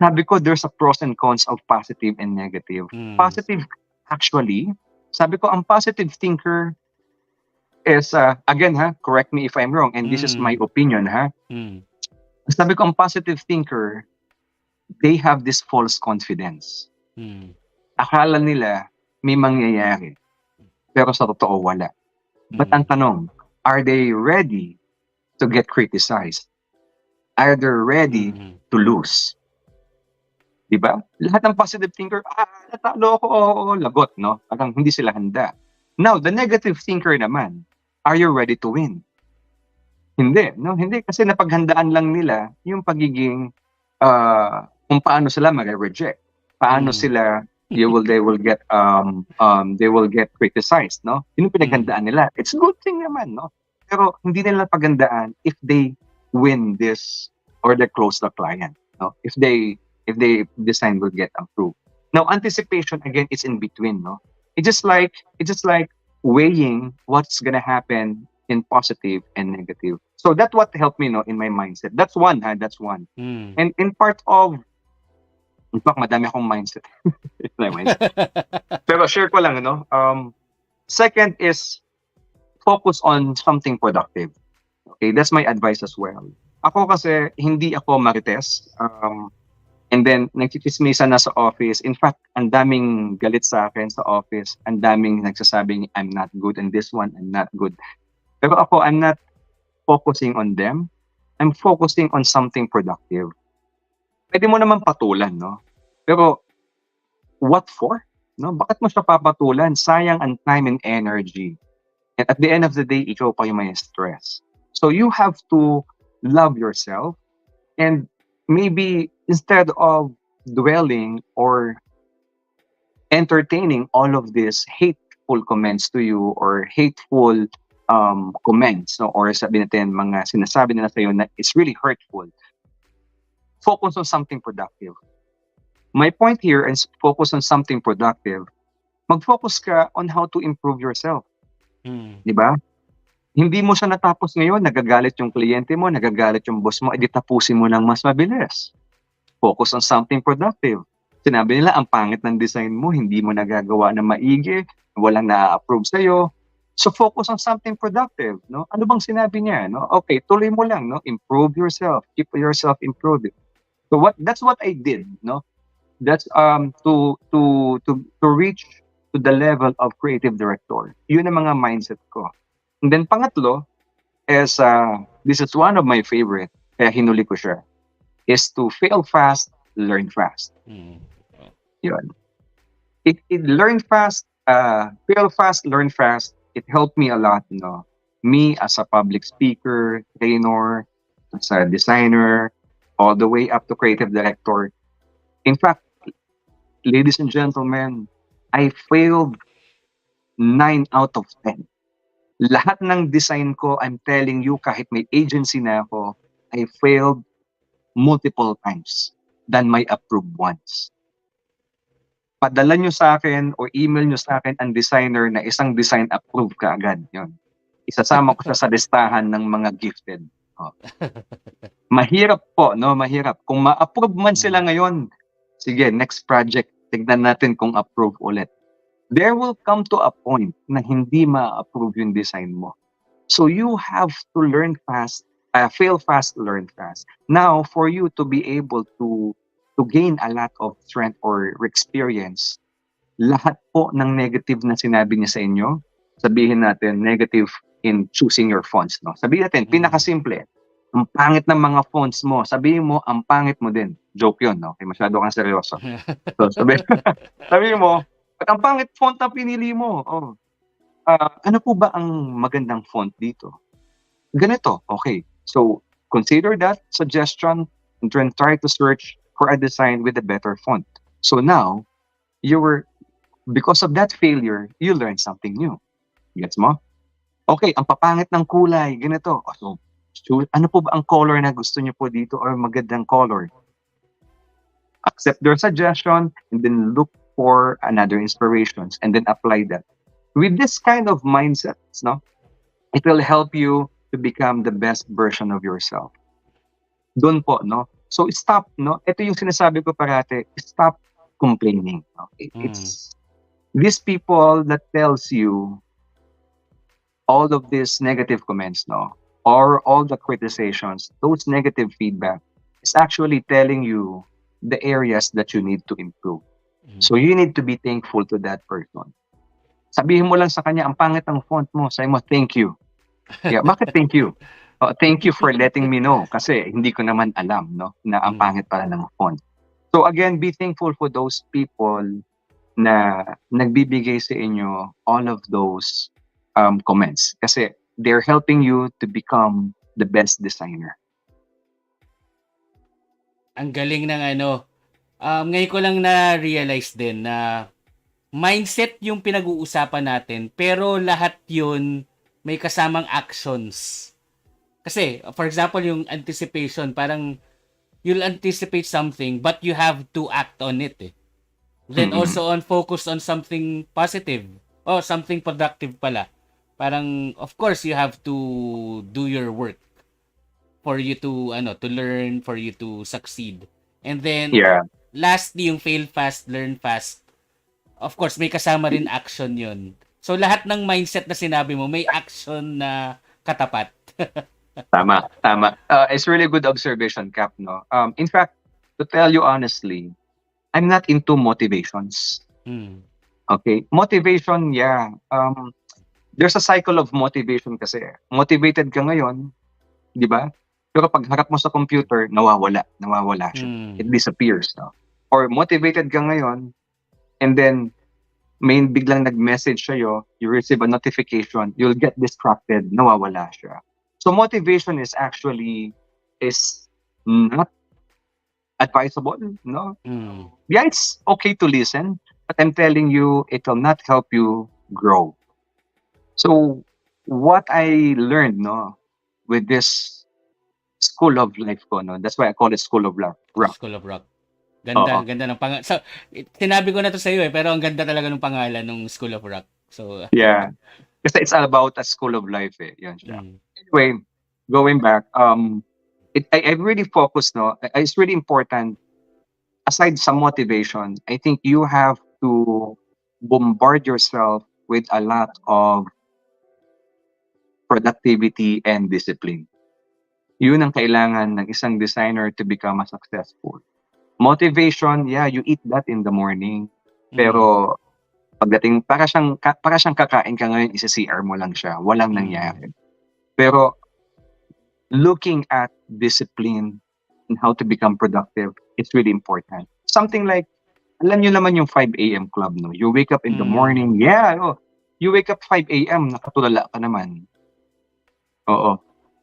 Sabi ko, there's a pros and cons of positive and negative. Mm. Positive, actually, sabi ko, ang positive thinker is, again ha, correct me if I'm wrong, and this is my Mm. opinion ha. Mm. Sabi ko, ang positive thinker, they have this false confidence. Mm. Akala nila may mangyayari, pero sa totoo wala. But ang Mm. tanong, are they ready to get criticized? Are they ready Mm. to lose? Di ba? Lahat ng positive thinker, natalo ako, oo, lagot, no? Parang hindi sila handa. Now, the negative thinker naman, are you ready to win? Hindi, no? Hindi, kasi napaghandaan lang nila yung pagiging, kung paano sila mag-reject. Paano Mm. sila, they will get criticized, no? Yun yung Mm. pinaghandaan nila. It's a good thing naman, no? Pero hindi nila paghandaan if they win this or they close the client, no? If they design will get approved. Now, anticipation again is in between, no? It's just like weighing what's gonna happen in positive and negative. So that's what helped me, no, in my mindset. That's one, ha? That's one. Mm. And in part of, in fact, madami akong mindset. mindset. Pero share ko lang, no? Second is focus on something productive. Okay, that's my advice as well. Ako kasi, hindi ako marites. And then, nagchichismisan na sa office. In fact, ang daming galit sa akin sa office. Ang daming nagsasabing, I'm not good in this one, I'm not good. Pero ako, I'm not focusing on them. I'm focusing on something productive. Pwede mo naman patulan, no? Pero, what for? No? Bakit mo siya papatulan? Sayang ang time and energy. And at the end of the day, ikaw pa yung may stress. So you have to love yourself, and maybe instead of dwelling or entertaining all of these hateful comments to you or hateful comments, no, or sabi natin mga sinasabi nila sa'yo na it's really hurtful, focus on something productive. My point here is focus on something productive. Mag-focus ka on how to improve yourself. Mm. Di ba? Hindi mo siya natapos ngayon, nagagalit yung kliyente mo, nagagalit yung boss mo, edi tapusin mo lang mas mabilis. Focus on something productive. Sinabi nila, ang pangit ng design mo, hindi mo nagagawa na maigi, walang na-approve sa'yo. So focus on something productive, no? Ano bang sinabi niya, no? Okay, tuloy mo lang, no? Improve yourself, keep yourself improving. So that's what I did, no? That's to reach to the level of creative director. Yun ang mga mindset ko. And then pangatlo is this is one of my favorite, kaya hinuli ko siya, is to fail fast, learn fast. Mm. Yun. It learn fast, fail fast, learn fast. It helped me a lot, no? Me as a public speaker, trainer, as a designer, all the way up to creative director. In fact, ladies and gentlemen, I failed 9 out of 10. Lahat ng design ko, I'm telling you, kahit may agency na ako, I failed multiple times than my approved ones. Padala nyo sa akin o email nyo sa akin ang designer na isang design approved ka agad. Yun. Isasama ko siya sa listahan ng mga gifted. Oh. Mahirap po, no? Mahirap. Kung ma-approve man sila ngayon, sige, next project, tignan natin kung approve ulit. There will come to a point na hindi ma-approve yung design mo. So you have to learn fast, fail fast, learn fast. Now, for you to be able to gain a lot of strength or experience, lahat po ng negative na sinabi niya sa inyo, sabihin natin negative in choosing your fonts. No? Sabihin natin, pinakasimple, ang pangit ng mga fonts mo, sabihin mo, ang pangit mo din. Joke yun, no? Okay, masyado kang seryoso. So, sabihin mo, at ang pangit font na pinili mo, ano po ba ang magandang font dito? Ganito, okay. So, consider that suggestion and then try to search for a design with a better font. So now, because of that failure, you learn something new. Gets mo? Okay, ang papangit ng kulay, ganito. So, Choose, ano po ba ang color na gusto niyo po dito or magandang color? Accept their suggestion and then look for another inspirations and then apply that. With this kind of mindsets, no, it will help you to become the best version of yourself. Doon po, no? So stop, no? Ito yung sinasabi ko parate, stop complaining. No? Mm. It's these people that tells you all of these negative comments, no? Or all the criticisms, those negative feedback is actually telling you the areas that you need to improve. Mm. So you need to be thankful to that person. Sabihin mo lang sa kanya, ang pangit ng font mo. Sabi mo, thank you. Yeah, bakit thank you? Thank you for letting me know kasi hindi ko naman alam, no, na ang Mm. pangit pala ng font. So again, be thankful for those people na nagbibigay sa inyo all of those comments kasi they're helping you to become the best designer. Ang galing ng ano. Ngayon ko lang na-realize din na mindset yung pinag-uusapan natin, pero lahat yun may kasamang actions. Kasi, for example, yung anticipation, parang you'll anticipate something, but you have to act on it. Eh. Then Mm-mm. also on focus on something positive. Oh, something productive pala. Parang, of course, you have to do your work for you to, to learn, for you to succeed. And then, Yeah. lastly, yung fail fast, learn fast. Of course, may kasama rin action yun. So, lahat ng mindset na sinabi mo, may action na katapat. Tama, tama. It's really good observation, Cap, no? In fact, to tell you honestly, I'm not into motivations. Mm. Okay? Motivation, yeah. There's a cycle of motivation kasi. Motivated ka ngayon, di ba? Pero pag harap mo sa computer, nawawala siya. Mm. It disappears, no? Or motivated ka ngayon, and then may biglang nag-message sa'yo, you receive a notification, you'll get distracted, nawawala siya. So motivation is not advisable, no? Mm. Yeah, it's okay to listen, but I'm telling you, it will not help you grow. So what I learned, no, with this school of life ko, no, that's why I call it school of life. Rock. School of Roq. Oo. Ganda ng pangalan. So, sinabi ko na to sa iyo pero ang ganda talaga ng pangalan ng School of Roq. So, Yeah. Kasi it's all about a school of life, eh. Yan siya. mm. Anyway, going back, I really focus, no, it's really important. Aside some motivation, I think you have to bombard yourself with a lot of productivity and discipline. Yun ang kailangan ng isang designer to become a successful. Motivation, yeah, you eat that in the morning. Mm. Pero pagdating, para siyang kakain ka ngayon, isa-CR mo lang siya. Walang Mm. nangyari. Pero looking at discipline and how to become productive, it's really important. Something like, alam nyo naman yung 5 a.m. club, no? You wake up in the Mm. morning, yeah, oh, you wake up 5 a.m., nakatulala ka naman. Oo.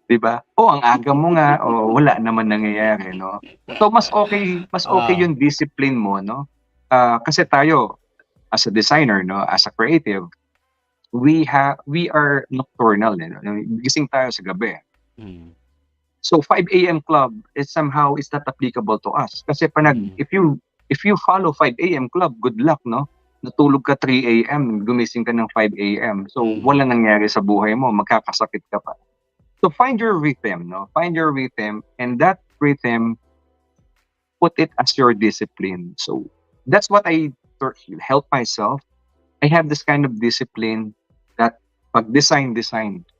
'Di ba? Oh, ang aga mo nga, oh, wala naman nangyayari, no? So mas okay Ah. yung discipline mo, no? Kasi tayo as a designer, no, as a creative, we are nocturnal, eh, no? Gising tayo sa gabi. Mm. So 5 a.m. club is somehow is not applicable to us. Kasi Mm. if you follow 5 a.m. club, good luck, no? Natulog ka 3 a.m., gumising ka ng 5 a.m. So Mm. wala nangyari sa buhay mo, magkakasakit ka pa. So find your rhythm, no? Find your rhythm, and that rhythm, put it as your discipline. So that's what I help myself. I have this kind of discipline that pag design,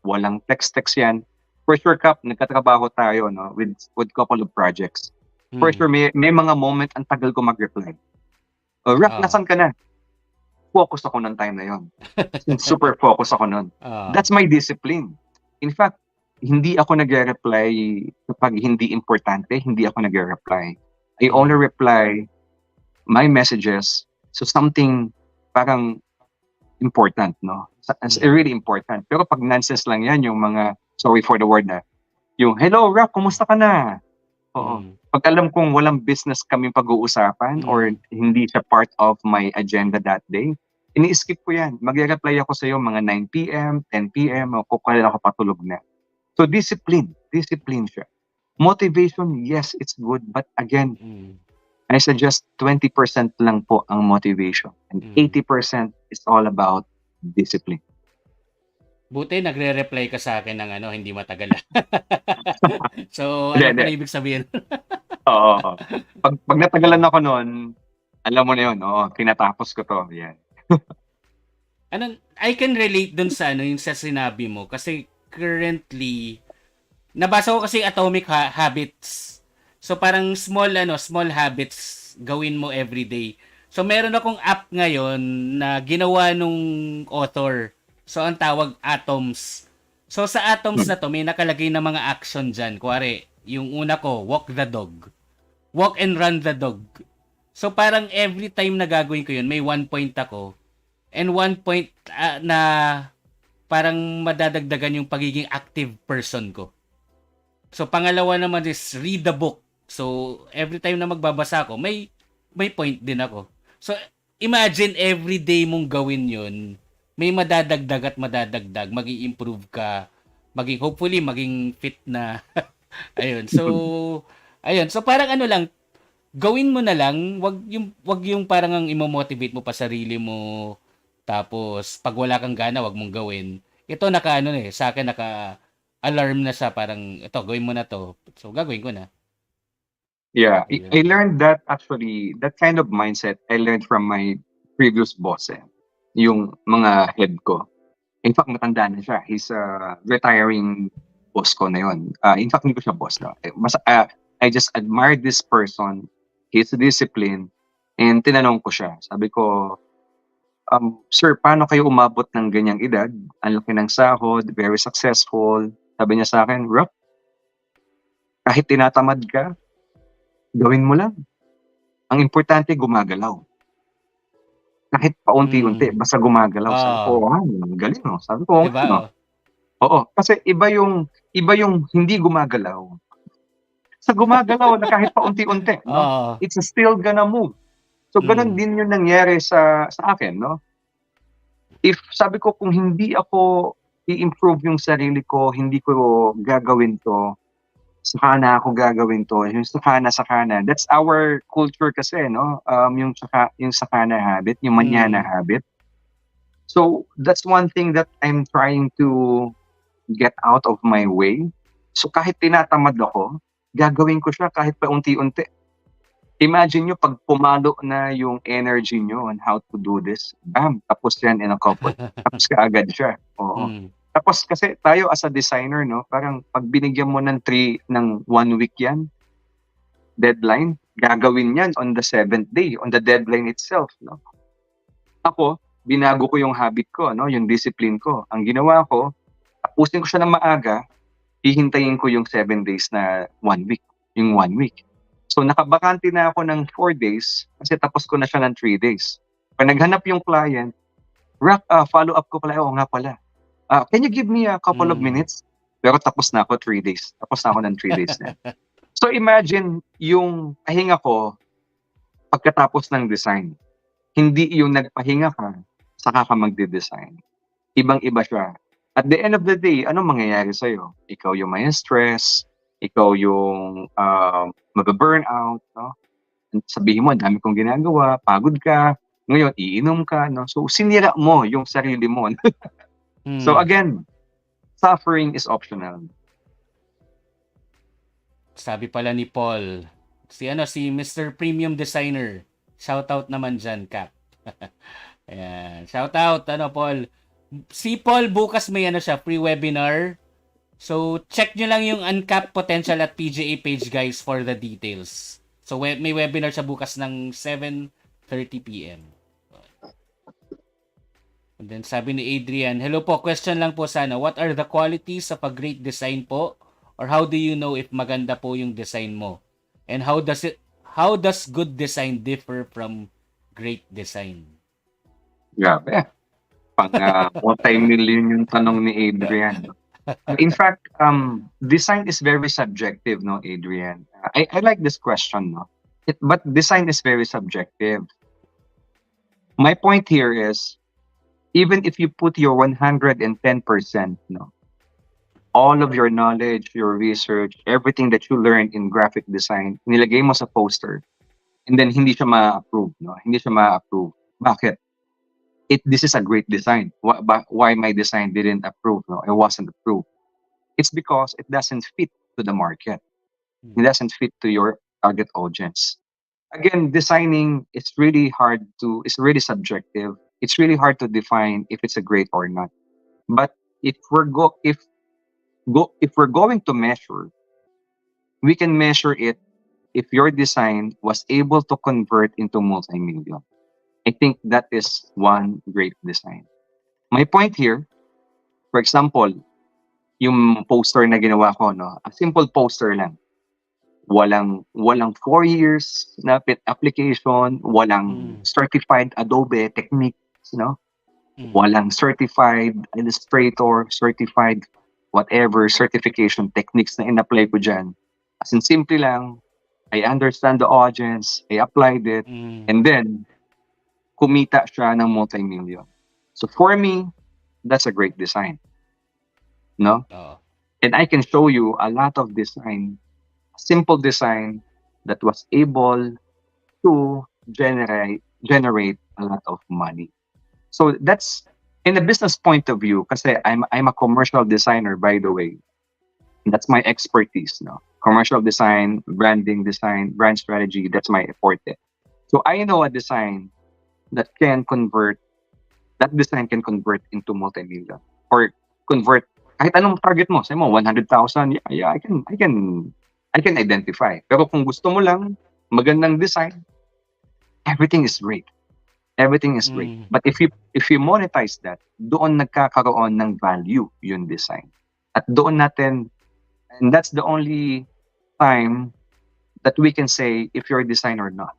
walang text yan. For sure, Kap, nagkatrabaho tayo, no, with couple of projects. For Mm. sure, may mga moment ang tagal ko mag-reply. Rap, Ah. nasan ka na? Focus ako ng time na yon. Super focus ako nun. Ah. That's my discipline. In fact, hindi ako nagre-reply kapag hindi importante, hindi ako nagre-reply. I only Mm. reply my messages so something parang important, no? It's Mm. really important. Pero pag nonsense lang yan, yung mga, sorry for the word na, yung, hello, Rock, kumusta ka na? Oo. Mm. Pag alam kong walang business kaming pag-uusapan or Mm. hindi siya part of my agenda that day, ini-skip ko yan. Magre-reply ako sa iyo mga 9 p.m., 10 p.m., o kung kailan ako patulog na. So discipline siya. Motivation, yes, it's good, but again, Mm. I suggest 20% lang po ang motivation and Mm. 80% is all about discipline. Buti nagre-reply ka sa akin ng ano, hindi matagal. So, Hindi, ano hindi. pala ibig sabihin? Oo, oo. Pag natagalan ako noon, alam mo na yun, oo, tinatapos ko 'to, 'yan. I can relate dun sa ano, yung sa sinabi mo kasi currently nabasa ko kasi Atomic Habits. So parang small habits gawin mo everyday. So meron akong app ngayon na ginawa nung author. So ang tawag Atoms. So sa Atoms Hmm, na to may nakalagay na mga action diyan. Kuwari, yung una ko, walk the dog. Walk and run the dog. So parang every time na gagawin ko yun, may 1 point ako. And 1 point na parang madadagdagan yung pagiging active person ko. So pangalawa naman is read the book. So every time na magbabasa ako, may point din ako. So imagine every day mong gawin 'yun, may madadagdag at madadagdag, magi-improve ka, maging hopefully maging fit na. ayun. So ayun. So parang ano lang, gawin mo na lang, wag yung parang ang imo-motivate mo pa sarili mo. Tapos pag wala kang gana, wag mong gawin. Ito naka ano eh, sa akin naka alarm na siya parang ito gawin mo na to. So gagawin ko na. yeah, I Ayun. learned that actually, that kind of mindset I learned from my previous boss, eh, yung mga head ko. In fact, matanda na siya. He's a retiring boss ko na yun. In fact, hindi ko siya boss, 'no. I just admired this person, his discipline, and tinanong ko siya. Sabi ko, "Sir, paano kayo umabot ng ganyang edad? Ang laki ng sahod, very successful." Sabi niya sa'kin, "Roq, kahit tinatamad ka, gawin mo lang. Ang importante gumagalaw. Kahit paunti-unti, Mm. basta gumagalaw." Sabi ko, Ah, "Oo nga, ang galing 'no." Sabi ko, "Oo 'di nga ba? 'no." Oh. Oo, kasi iba yung hindi gumagalaw, sa gumagalaw na kahit paunti-unti 'no, Oo. it's still gonna move. So gano'n Mm. din yung nangyari sa akin 'no. If sabi ko kung hindi ako i-improve yung sarili ko, hindi ko gagawin 'to, saka na ako gagawin 'to, yung saka na. That's our culture kasi 'no, yung saka na habit, yung manyana Mm. habit. So that's one thing that I'm trying to get out of my way. So kahit tinatamad ako, gagawin ko siya kahit paunti-unti. Imagine niyo 'pag pumalo na yung energy niyo on how to do this, bam, tapos yan in a couple. Tapos kaagad siya, oo. Mm. Tapos kasi tayo as a designer 'no, parang 'pag binigyan mo ng 1 week yan, deadline, gagawin yan on the 7th day, on the deadline itself 'no. Ako, binago ko yung habit ko 'no, yung discipline ko. Ang ginawa ko, tapusin ko siya ng maaga, hihintayin ko yung 7 days na 1 week, yung 1 week. So nakabakante na ako ng 4 days kasi tapos ko na siya ng 3 days. 'Pag naghanap yung client, follow-up ko pala, oo nga pala. Can you give me a couple of Mm. minutes? Pero tapos na ako 3 days, tapos na ako ng 3 days na. So imagine yung pahinga ko pagkatapos ng design. Hindi yung nagpahinga ka, saka ka magde-design. Ibang-iba siya. At the end of the day, anong mangyayari sa'yo? Ikaw yung mai-stress, ikaw yung, mabe-burnout 'no? Sabihin mo, "Ang dami kong ginagawa," pagod ka, ngayon iinom ka 'no? So sinira mo yung sarili mo. So Mm. again, suffering is optional. Sabi pala ni Paul, si Mr. Premium Designer. Shoutout naman diyan, Kap. Ayan. Shoutout ano Paul. Si Paul bukas may ano siya, free webinar. So check nyo lang yung Uncapped Potential at PGA page guys for the details. So may webinar siya bukas ng 7:30 PM. And then sabi ni Adrian, hello po, question lang po sana. What are the qualities of a great design po? Or how do you know if maganda po yung design mo? And how does good design differ from great design? Grabe, multi-million yung tanong ni Adrian 'no. In fact, design is very subjective 'no, Adrian. I like this question 'no, but design is very subjective. My point here is, even if you put your 110% 'no, all of your knowledge, your research, everything that you learned in graphic design, nilagay mo sa poster, and then hindi siya ma-approve, no? Hindi siya ma-approve. Bakit? This is a great design. Why my design didn't approve, no? It wasn't approved. It's because it doesn't fit to the market. It Mm. doesn't fit to your target audience. Again, designing is really hard to, it's really subjective. It's really hard to define if it's a great or not. But if we're going to measure, we can measure it if your design was able to convert into multi-million. I think that is one great design. My point here, for example, yung poster na ginawa ko, no? A simple poster lang. Walang 4 years na application, walang Mm. certified Adobe techniques, no? Mm. Walang certified Illustrator, certified whatever certification techniques na in-apply ko diyan. As in simple lang, I understand the audience, I applied it, Mm. and then kumita siya ng multi-million. So for me, that's a great design, no? Oo. And I can show you a lot of design, simple design that was able to generate a lot of money. So that's in a business point of view, kasi I'm a commercial designer, by the way. That's my expertise, no? Commercial design, branding design, brand strategy, that's my forte. So I know a design that can convert, that design can convert into multi-million or convert kahit anong target mo. Say mo 100,000, yeah, I can identify. Pero kung gusto mo lang magandang design, everything is great. Everything is great. Mm. But if you monetize that, doon nagkakaroon ng value yung design. At doon natin, and that's the only time that we can say if you're a designer or not,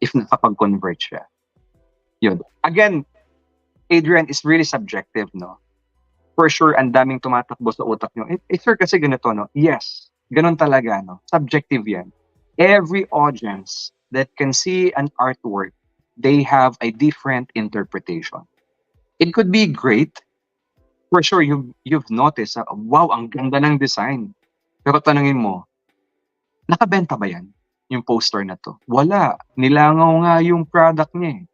if nakapag-convert siya. Yun. Again, Adrian, is really subjective, no? For sure, ang daming tumatakbo sa utak nyo. Sir, kasi ganito, no? Yes, ganun talaga, no? Subjective yan. Every audience that can see an artwork, they have a different interpretation. It could be great. For sure, you've noticed, wow, ang ganda ng design. Pero tanungin mo, nakabenta ba yan? Yung poster na to? Wala. Nilangaw nga yung product niya eh.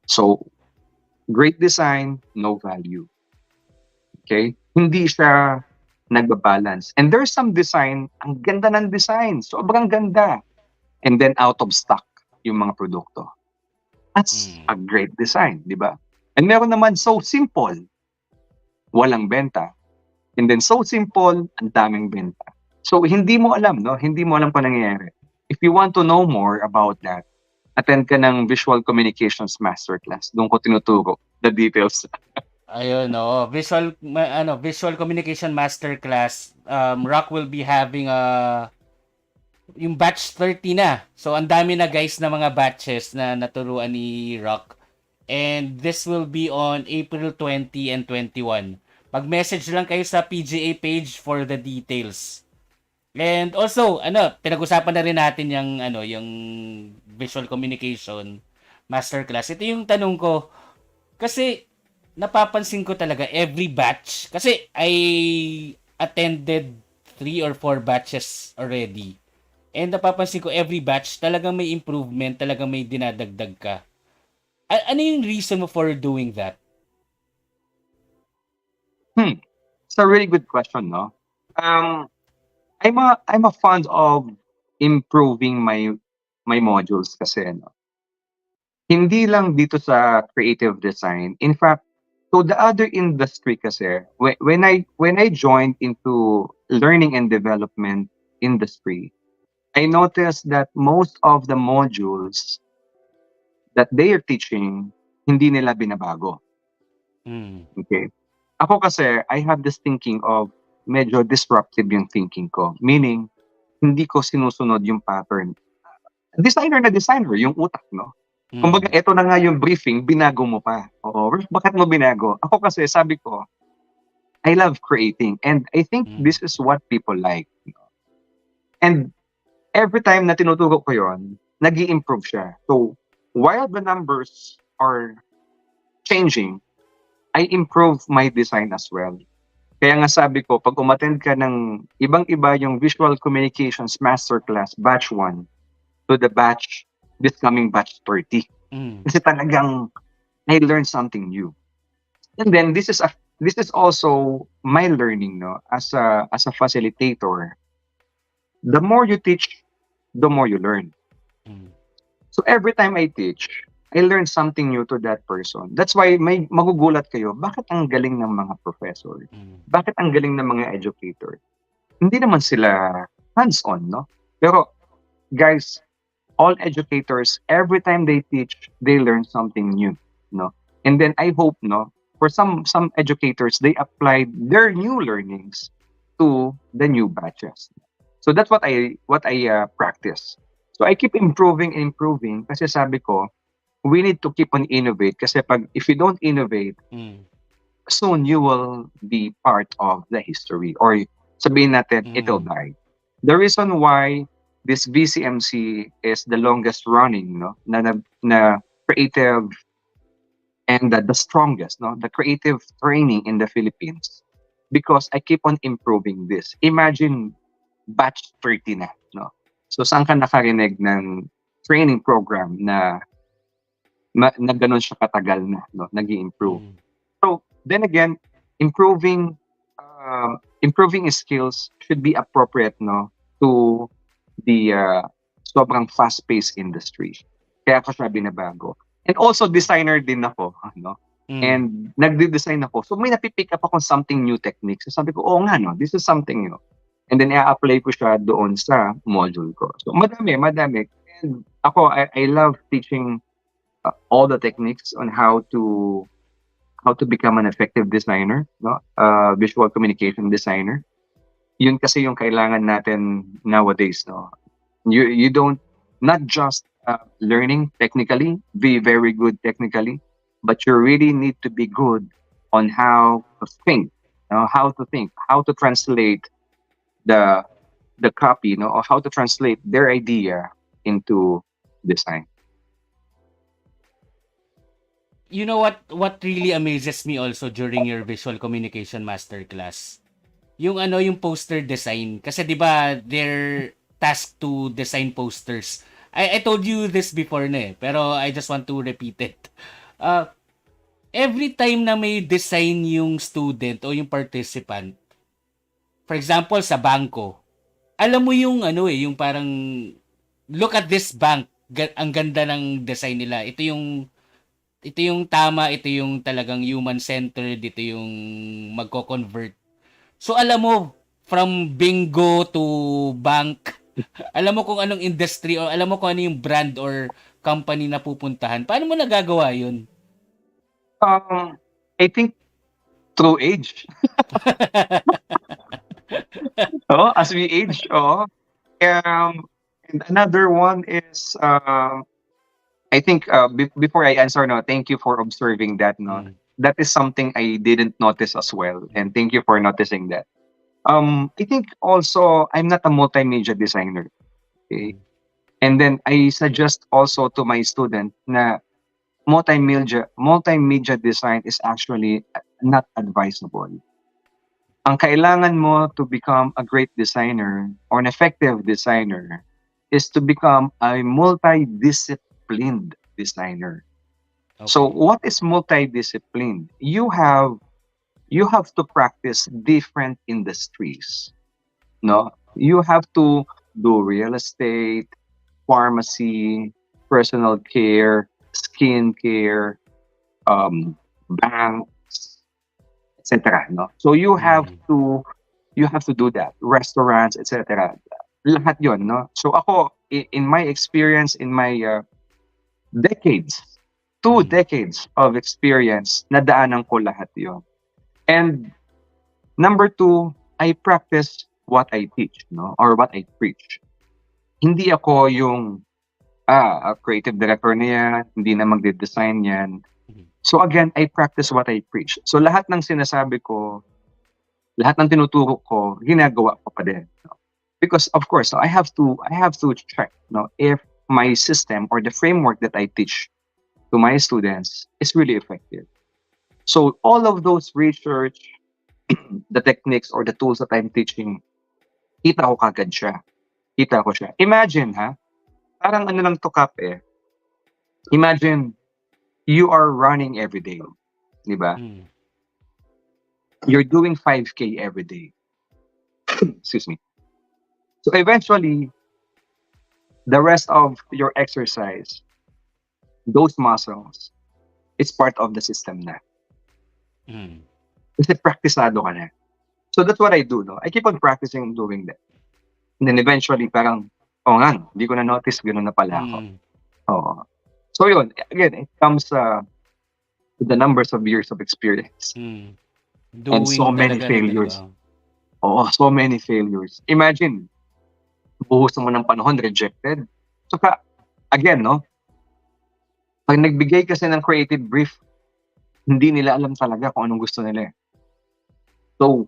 So, great design, no value. Okay? Hindi siya nagbabalance. And there's some design, ang ganda ng design, sobrang ganda. And then out of stock yung mga produkto. That's Mm. a great design, di ba? And meron naman so simple, walang benta. And then so simple, ang daming benta. So hindi mo alam, no? Hindi mo alam kung nangyayari. If you want to know more about that, attend ka ng Visual Communications Masterclass. Doon ko tinuturo the details. Ayun, no. Visual Communication Masterclass. Roq will be having yung batch 30 na. So, ang dami na guys na mga batches na naturuan ni Roq. And this will be on April 20 and 21. Mag-message lang kayo sa PGA page for the details. And also, pinag-usapan na rin natin yung visual communication masterclass. Ito yung tanong ko kasi napapansin ko talaga every batch kasi I attended 3 or 4 batches already. And napapansin ko every batch talagang may improvement, talagang may dinadagdag ka. Ano yung reason mo for doing that? It's a really good question, no? I'm a fan of improving my modules kasi, no? Hindi lang dito sa creative design. In fact, to the other industry kasi, when I joined into learning and development industry, I noticed that most of the modules that they are teaching, hindi nila binabago. Mm. Okay? Ako kasi, I have this thinking of medyo disruptive yung thinking ko. Meaning, hindi ko sinusunod yung pattern. Designer na designer, yung utak, no? Kumbaga, Mm. eto na nga yung briefing, binago mo pa. Oo, bakit mo binago? Ako kasi, sabi ko, I love creating. And I think Mm. this is what people like. And every time na tinuturo ko yon, nag-i-improve siya. So, while the numbers are changing, I improve my design as well. Kaya nga sabi ko, pag umattend ka ng ibang-iba yung Visual Communications Masterclass Batch 1 to the batch, this coming batch 30. Mm. Kasi talagang I learned something new. And then this is also my learning, no, as a facilitator. The more you teach, the more you learn. Mm. So every time I teach, I learn something new to that person. That's why may magugulat kayo, bakit ang galing ng mga professor? Mm. Bakit ang galing ng mga educator? Hindi naman sila hands-on, no? Pero guys, all educators, every time they teach, they learn something new, no? And then I hope, no, for some educators, they applied their new learnings to the new batches. So that's what I practice. So I keep improving and improving kasi sabi ko, we need to keep on innovate kasi pag if you don't innovate, Mm. soon you will be part of the history or sabihin natin it'll Mm. die. The reason why this VCMC is the longest running no na creative and the strongest no the creative training in the Philippines because I keep on improving this. Imagine batch 30 na no. So saan ka nakarinig ng training program na gano'n siya katagal na no nag-i-improve. Mm. So then again, improving improving skills should be appropriate no to the sobrang fast-paced industry. Kaya ko siya binabago. And also designer din ako, no? Mm. And nagde-design ako. So may napipick up akong something new techniques. So sabi ko, oo nga no, this is something new. And then i-apply ko siya doon sa module ko. So madami, madami. And ako, I love teaching all the techniques on how to become an effective designer, no? Visual communication designer. Yun kasi yung kailangan natin nowadays, no? You don't not just learning technically, be very good technically, but you really need to be good on how to think, how to translate the copy, no, or how to translate their idea into design. You know what really amazes me also during your visual communication masterclass? Yung yung poster design kasi 'di ba they're tasked to design posters. I told you this before na pero I just want to repeat it. Uh, every time na may design yung student o yung participant, for example sa bangko, alam mo yung yung parang look at this bank, ang ganda ng design nila. Ito yung tama, ito yung talagang human-centered, ito yung magko-convert. So alam mo, from bingo to bank, alam mo kung anong industry o alam mo kung ano yung brand or company na pupuntahan. Paano mo nagagawa yun? I think through age. Oh, as we age, oh. And another one is I think before I answer, no, thank you for observing that. No, Mm, that is something I didn't notice as well, and thank you for noticing that. I think also I'm not a multimedia designer, okay? mm, And then I suggest also to my student na multimedia design is actually not advisable. Ang kailangan mo to become a great designer or an effective designer is to become a multidisciplined designer. So okay. what is multidisciplined? You have to practice different industries. No, you have to do real estate, pharmacy, personal care, skin care, banks, etc. No, so Mm, you have to do that. Restaurants, etc. Lahat yon, no. So ako, in my experience, in my decades, two mm, decades of experience, nadaanan ko lahat yon. And number two, I practice what I teach, no, or what I preach. Hindi ako yung creative director na yan, hindi na magde-design yan. mm, So again, I practice what I preach. So lahat ng sinasabi ko, lahat ng tinuturo ko, ginagawa ko pa din. No? Because of course, I have to check no, if my system or the framework that I teach to my students is really effective. So all of those research, the techniques or the tools that I'm teaching, kita ko kagad siya. Kita ko siya. Imagine ha, parang ano lang to Kap eh. Imagine you are running every day, di ba? Mm. You're doing 5K every day. Excuse me. So eventually, the rest of your exercise, those muscles, it's part of the system na. Mm. Kasi praktisado ka na. So that's what I do, no? I keep on practicing doing that. And then eventually, parang, oh nga, no, hindi ko na notice, gano'n na pala ako. Mm. Oo. So yun, again, it comes with the numbers of years of experience Mm. and so Doing many talaga na talaga. failures. Oo, so many failures. Imagine, buhos mo ng panahon, rejected. Saka, again, no, pag nagbigay kasi ng creative brief, hindi nila alam talaga kung anong gusto nila eh. So,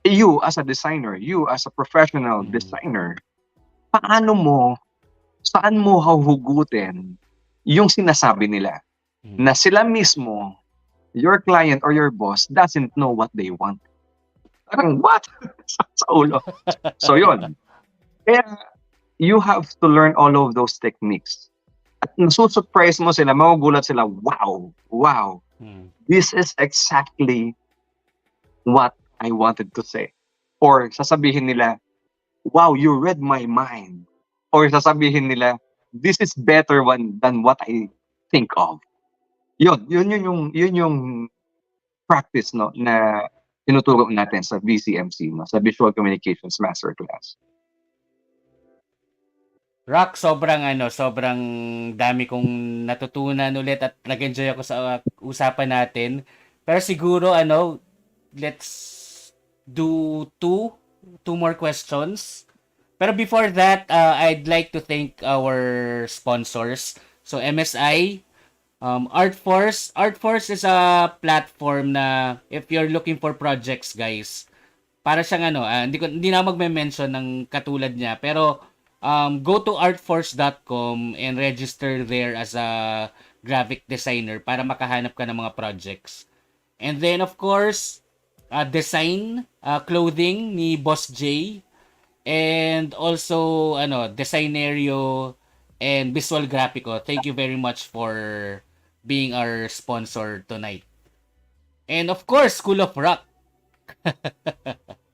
you as a designer, you as a professional Mm. designer, paano mo, saan mo hahugutin yung sinasabi nila Mm. na sila mismo, your client or your boss doesn't know what they want. Parang, what? Sa ulo. So, yun. Kaya, you have to learn all of those techniques. At nasusurprise mo sila, magugulat sila, wow, wow, Mm. this is exactly what I wanted to say. Or sasabihin nila, wow, you read my mind. Or sasabihin nila, this is better than what I think of. Yun yung practice no na tinuturo natin sa VCMC no, sa Visual Communications Masterclass. Rock, sobrang dami kong natutunan ulit at nag-enjoy ako sa usapan natin. Pero siguro let's do two more questions. Pero before that, I'd like to thank our sponsors. So MSI, Artforce is a platform na if you're looking for projects, guys, para siyang hindi na magme-mention ng katulad niya, pero go to artforce.com and register there as a graphic designer para makahanap ka ng mga projects. And then of course, design clothing ni Boss J, and also Designerio and Visual Grafico. Thank you very much for being our sponsor tonight. And of course, School of Roq.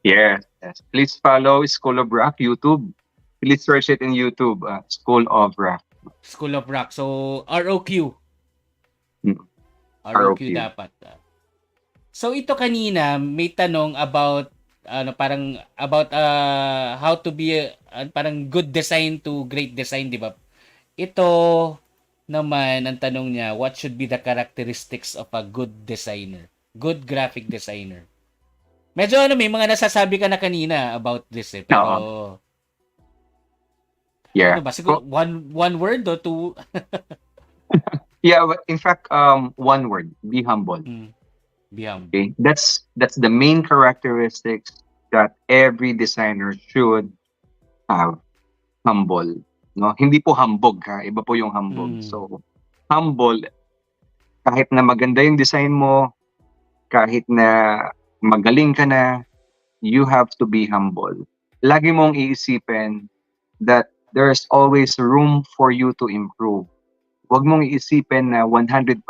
Yes, yes. Please follow School of Roq YouTube. Please search it in YouTube, School of Roq. School of Roq. So, ROQ. Mm, ROQ ROQ. dapat. So, ito kanina, may tanong about, parang, about how to be, parang good design to great design, di ba? Ito naman, ang tanong niya, what should be the characteristics of a good designer? Good graphic designer. Medyo may mga nasasabi ka na kanina about this eh, Oo. pero ano Yeah. ba? Siguro one word or two? Yeah, in fact, one word, be humble. Biham. Okay, that's the main characteristics that every designer should have. Humble, no? Hindi po hambog ha, iba po yung hambog. So, humble, kahit na maganda yung design mo, kahit na magaling ka na, you have to be humble. Lagi mong iisipin that there's always room for you to improve. Huwag mong iisipin na 100%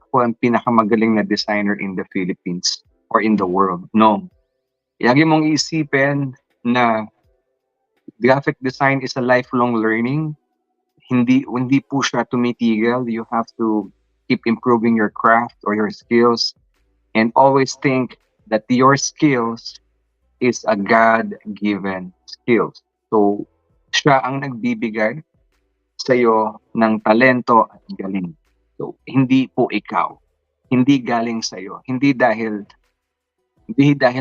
ako ang pinakamagaling na designer in the Philippines or in the world. No. Lagi mong iisipin na graphic design is a lifelong learning. Hindi po siya tumitigil. You have to keep improving your craft or your skills and always think that your skills is a God-given skills. So, siya ang nagbibigay sa iyo ng talento at galing. So, hindi po ikaw. Hindi galing sa iyo. Hindi dahil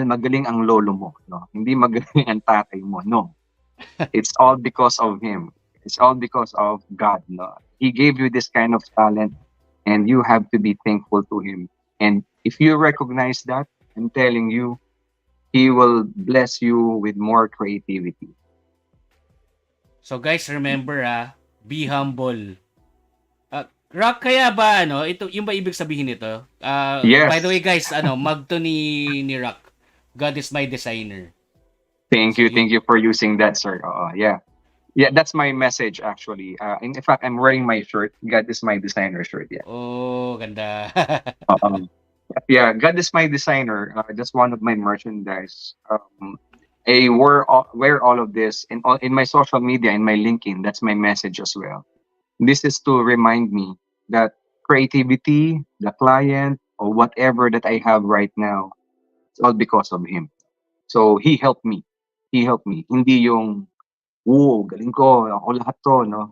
magaling ang lolo mo, no? Hindi magaling ang tatay mo, no. It's all because of him. It's all because of God, no. He gave you this kind of talent and you have to be thankful to him. And if you recognize that, I'm telling you, he will bless you with more creativity. So guys, remember be humble. Rock kaya ba ano, ito yung ba ibig sabihin nito? By the way Yes. guys, mug to ni Rock. God is my designer. Thank So you. yun. Thank you for using that, sir. Yeah. Yeah, that's my message actually. In fact, I'm wearing my shirt. God is my designer shirt. Yeah. Oh, ganda. Um, yeah, God is my designer. That's one of my merchandise. I wear all of this in my social media, in my LinkedIn. That's my message as well. This is to remind me that creativity, the client, or whatever that I have right now, it's all because of Him. So He helped me. He helped me. Hindi yung, galing ko, ako lahat to, no?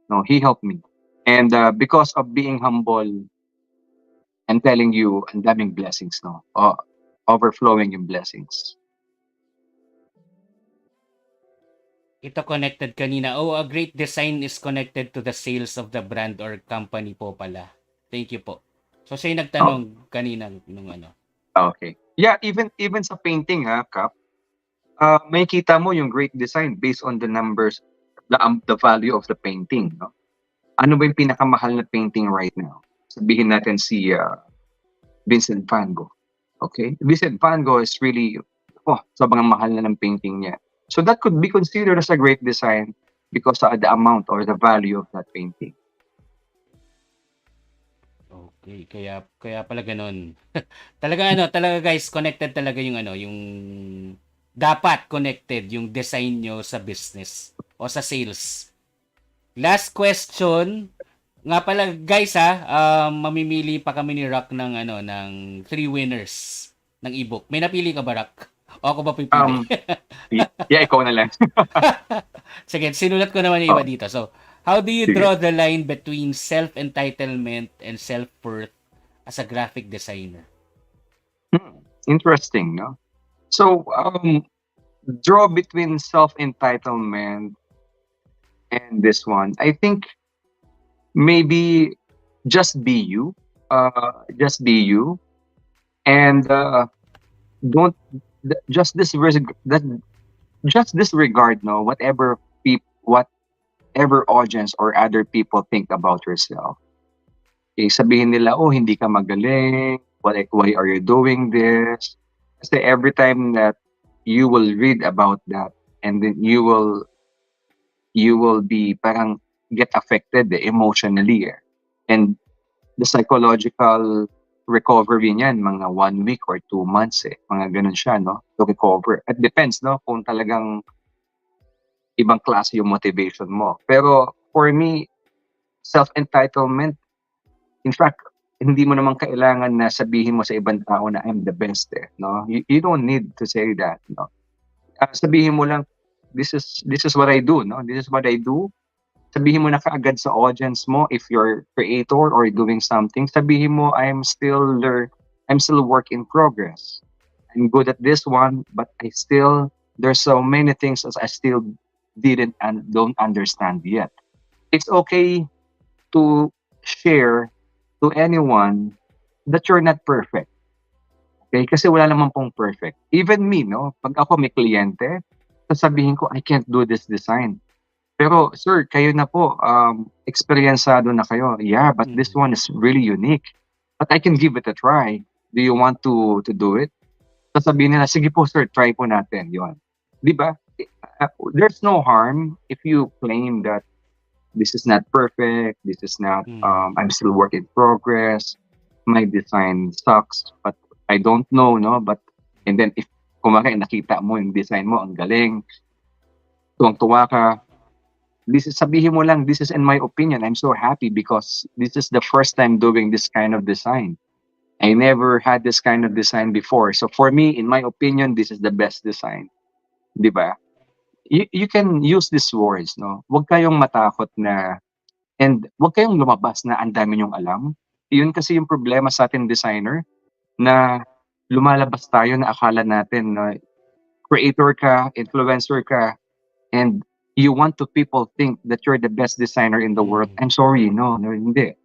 No, He helped me. And because of being humble and telling you, ang daming blessings, no? Overflowing yung blessings. Ito connected kanina. Oh, a great design is connected to the sales of the brand or company po pala. Thank you po. So siya yung Oh, nagtanong kanina nung ano. okay. Yeah, even sa painting ha, Kap, may kita mo yung great design based on the numbers, the value of the painting, no? Ano ba yung pinakamahal na painting right now? Sabihin natin si Vincent van Gogh. Okay? Vincent van Gogh is really, sobrang mahal na ng painting niya. So that could be considered as a great design because of the amount or the value of that painting. Okay, kaya pala ganun. Talaga guys, connected talaga yung yung dapat connected yung design nyo sa business o sa sales. Last question. Nga pala guys mamimili pa kami ni Rock ng ng 3 winners ng ebook. May napili ka ba, Rock? O ako ba pipili? Um, yeah, ikaw na lang. Sige, sinulat ko naman yung iba Oh, dito. So, how do you sige. draw the line between self-entitlement and self-worth as a graphic designer? Interesting, no? So, draw between self-entitlement and this one. I think maybe just be you. Just be you, and don't just that just disregard no whatever audience or other people think about yourself. Okay, sabihin nila, oh, hindi ka magaling. Why are you doing this? Kasi every time that you will read about that, and then you will be parang get affected emotionally. And the psychological recovery niyan, mga 1 week or 2 months Mga ganun siya, no? To recover. It depends, no? Kung talagang ibang klase yung motivation mo. Pero for me, self-entitlement, in fact, hindi mo naman kailangan na sabihin mo sa ibang tao na I'm the best no? You don't need to say that, no? Sabihin mo lang, this is what I do, no? This is what I do. Sabihin mo na kaagad sa audience mo if you're creator or doing something. Sabihin mo I'm still work in progress. I'm good at this one, but there's so many things as I still didn't and don't understand yet. It's okay to share to anyone that you're not perfect. Okay? Kasi wala naman pong perfect. Even me, no? Pag ako may kliyente, sasabihin ko, I can't do this design. Pero sir, kayo na po, eksperyensado na kayo. Yeah, but this Mm. one is really unique. But I can give it a try. Do you want to do it? Sasabihin nila, sige po sir, try po natin. Yun. Di ba? There's no harm if you claim that this is not perfect, this is not, Mm. I'm still work in progress, my design sucks, but I don't know, no? And then if kumaka nakita mo yung design mo, ang galing, tuwang-tuwa ka, sabihin mo lang, this is in my opinion, I'm so happy because this is the first time doing this kind of design. I never had this kind of design before. So for me, in my opinion, this is the best design. Di ba? You can use these words, no? Huwag kayong matakot and huwag kayong lumabas na ang dami niyong alam. Yun kasi yung problema sa ating designer na lumalabas tayo na akala natin na creator ka, influencer ka, and you want to people think that you're the best designer in the world. Mm. I'm sorry, no, hindi.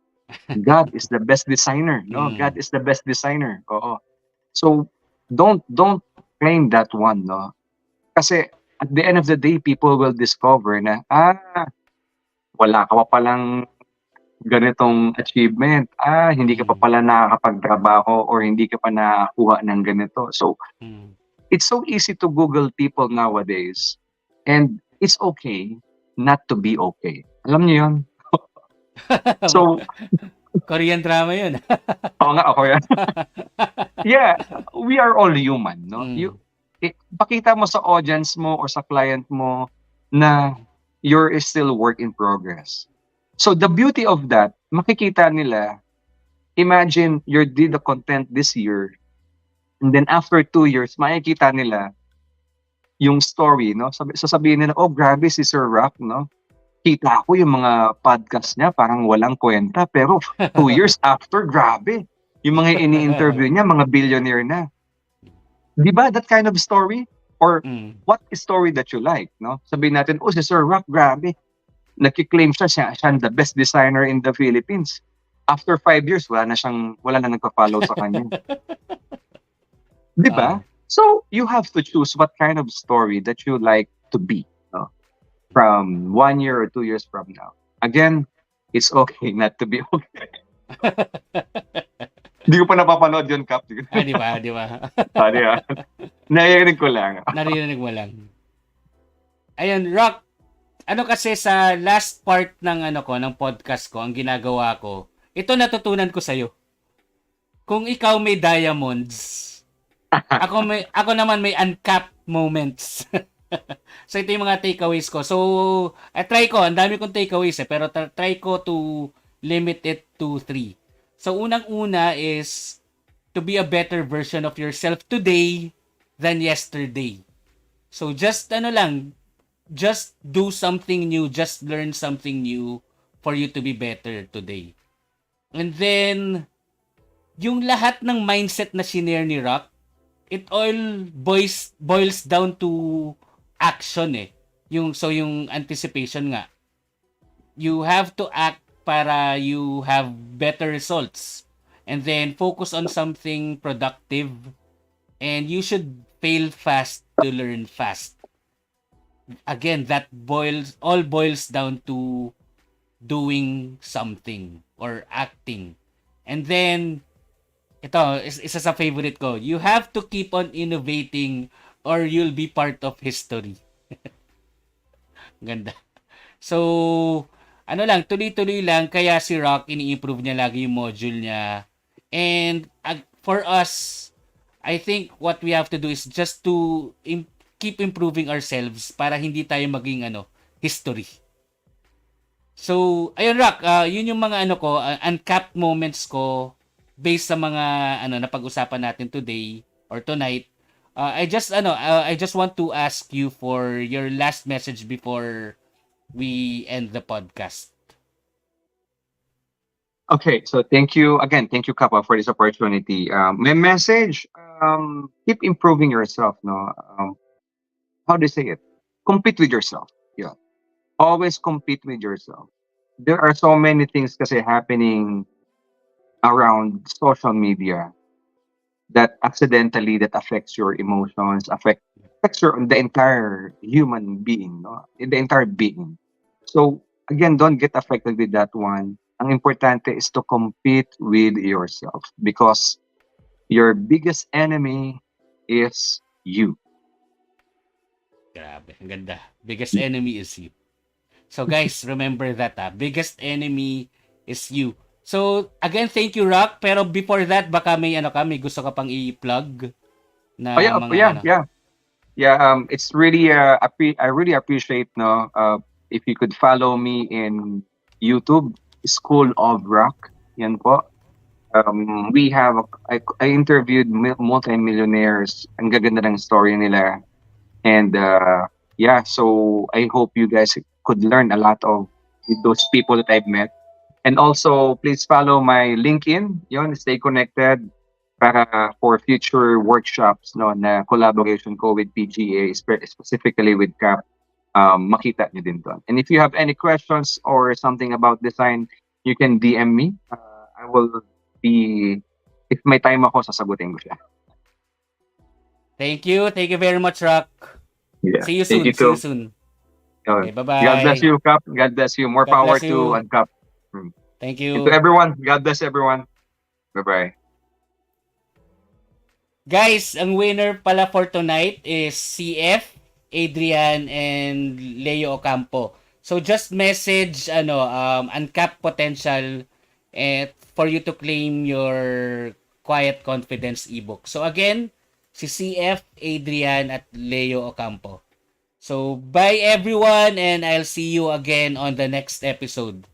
God is the best designer, no? God Mm. is the best designer. Oo. So don't claim that one, no? Kasi at the end of the day, people will discover na wala ka pa palang ganitong achievement. Hindi ka pa Mm. pala nakakapagtrabaho or hindi ka pa nakakuha ng ganito. So, Mm. it's so easy to Google people nowadays. And it's okay not to be okay. Alam niyo yun? So, Korean drama yun. oo nga, ako yan. Yeah, we are all human, no? Mm. Pakita mo sa audience mo or sa client mo na you're still work in progress. So the beauty of that, makikita nila, imagine you did the content this year, and then after 2 years, makikita nila yung story, no? Sasabihin nila, oh, grabe si Sir Rock, no? Kita ko yung mga podcast niya, parang walang kwenta, pero 2 years after, grabe. Yung mga ini-interview niya, mga billionaire na. Di ba that kind of story? Or Mm. what story that you like, no? Sabihin natin, oh, si Sir Rock, grabe. Nagki-claim siya ang the best designer in the Philippines. After 5 years, wala na nagpa-follow sa kanya. Di ba? Ah. So, you have to choose what kind of story that you like to be, no? From 1 year or 2 years from now. Again, it's okay not to be okay. Hindi ko pa napapanood yun, Cap. Di ba? Di ba? Di ba? Naiinig ko lang. Naririnig mo lang. Ayun, Rock, ano kasi sa last part ng ng podcast ko, ang ginagawa ko, ito natutunan ko sa'yo. Kung ikaw may diamonds, ako naman may uncapped moments. So ito yung mga takeaways ko. So, try ko, ang dami kong takeaways pero try ko to limit it to 3. So unang-una is to be a better version of yourself today than yesterday. So just just do something new, just learn something new for you to be better today. And then, yung lahat ng mindset na shinare ni Rock, it all boils down to action eh. Yung anticipation nga. You have to act para you have better results. And then, focus on something productive. And you should fail fast to learn fast. Again, that all boils down to doing something or acting. And then, ito, isa sa favorite ko, you have to keep on innovating or you'll be part of history. Ganda. So, tuloy-tuloy lang, kaya si Rock, ini-improve niya lagi yung module niya. And for us, I think what we have to do is just to keep improving ourselves para hindi tayo maging history. So, ayun Rock, yun yung mga uncapped moments ko based sa mga napag-usapan natin today or tonight. I just want to ask you for your last message before we end the podcast. Okay, so thank you again. Thank you, Kappa, for this opportunity. My message: keep improving yourself. No, how do you say it? Compete with yourself. Yeah, always compete with yourself. There are so many things kasi happening around social media that accidentally that affects your emotions, affects the entire human being, no, the entire being. So again, don't get affected with that one. Ang importante is to compete with yourself because your biggest enemy is you. Grabe, ang ganda. Biggest enemy is you. So guys, remember that biggest enemy is you. So again, thank you Rock, pero before that baka may may gusto ka pang i-plug Oh na yeah, mga yeah. It's really I really appreciate no if you could follow me in YouTube, School of Roq. Yan po. I interviewed multi-millionaires. Ang gaganda ng story nila. And yeah, so I hope you guys could learn a lot of those people that I've met. And also, please follow my LinkedIn. Yon, stay connected para for future workshops no na collaboration ko with PGA, specifically with CAP. Makita nyo din doon. And if you have any questions or something about design, you can DM me. I will be, if may time ako, sasagutin ko siya. Thank you very much Rock. Yeah. See you Thank soon. you See you too. soon. Okay, Okay, bye-bye. God bless you, Cap. God bless you. More God power bless to you. UnCapped. Thank And to you. everyone, God bless everyone. Bye-bye. Guys, ang winner pala for tonight is CF, Adrian, and Leo Ocampo. So just message uncapped potential for you to claim your Quiet Confidence ebook. So again, si CF, Adrian at Leo Ocampo. So bye everyone and I'll see you again on the next episode.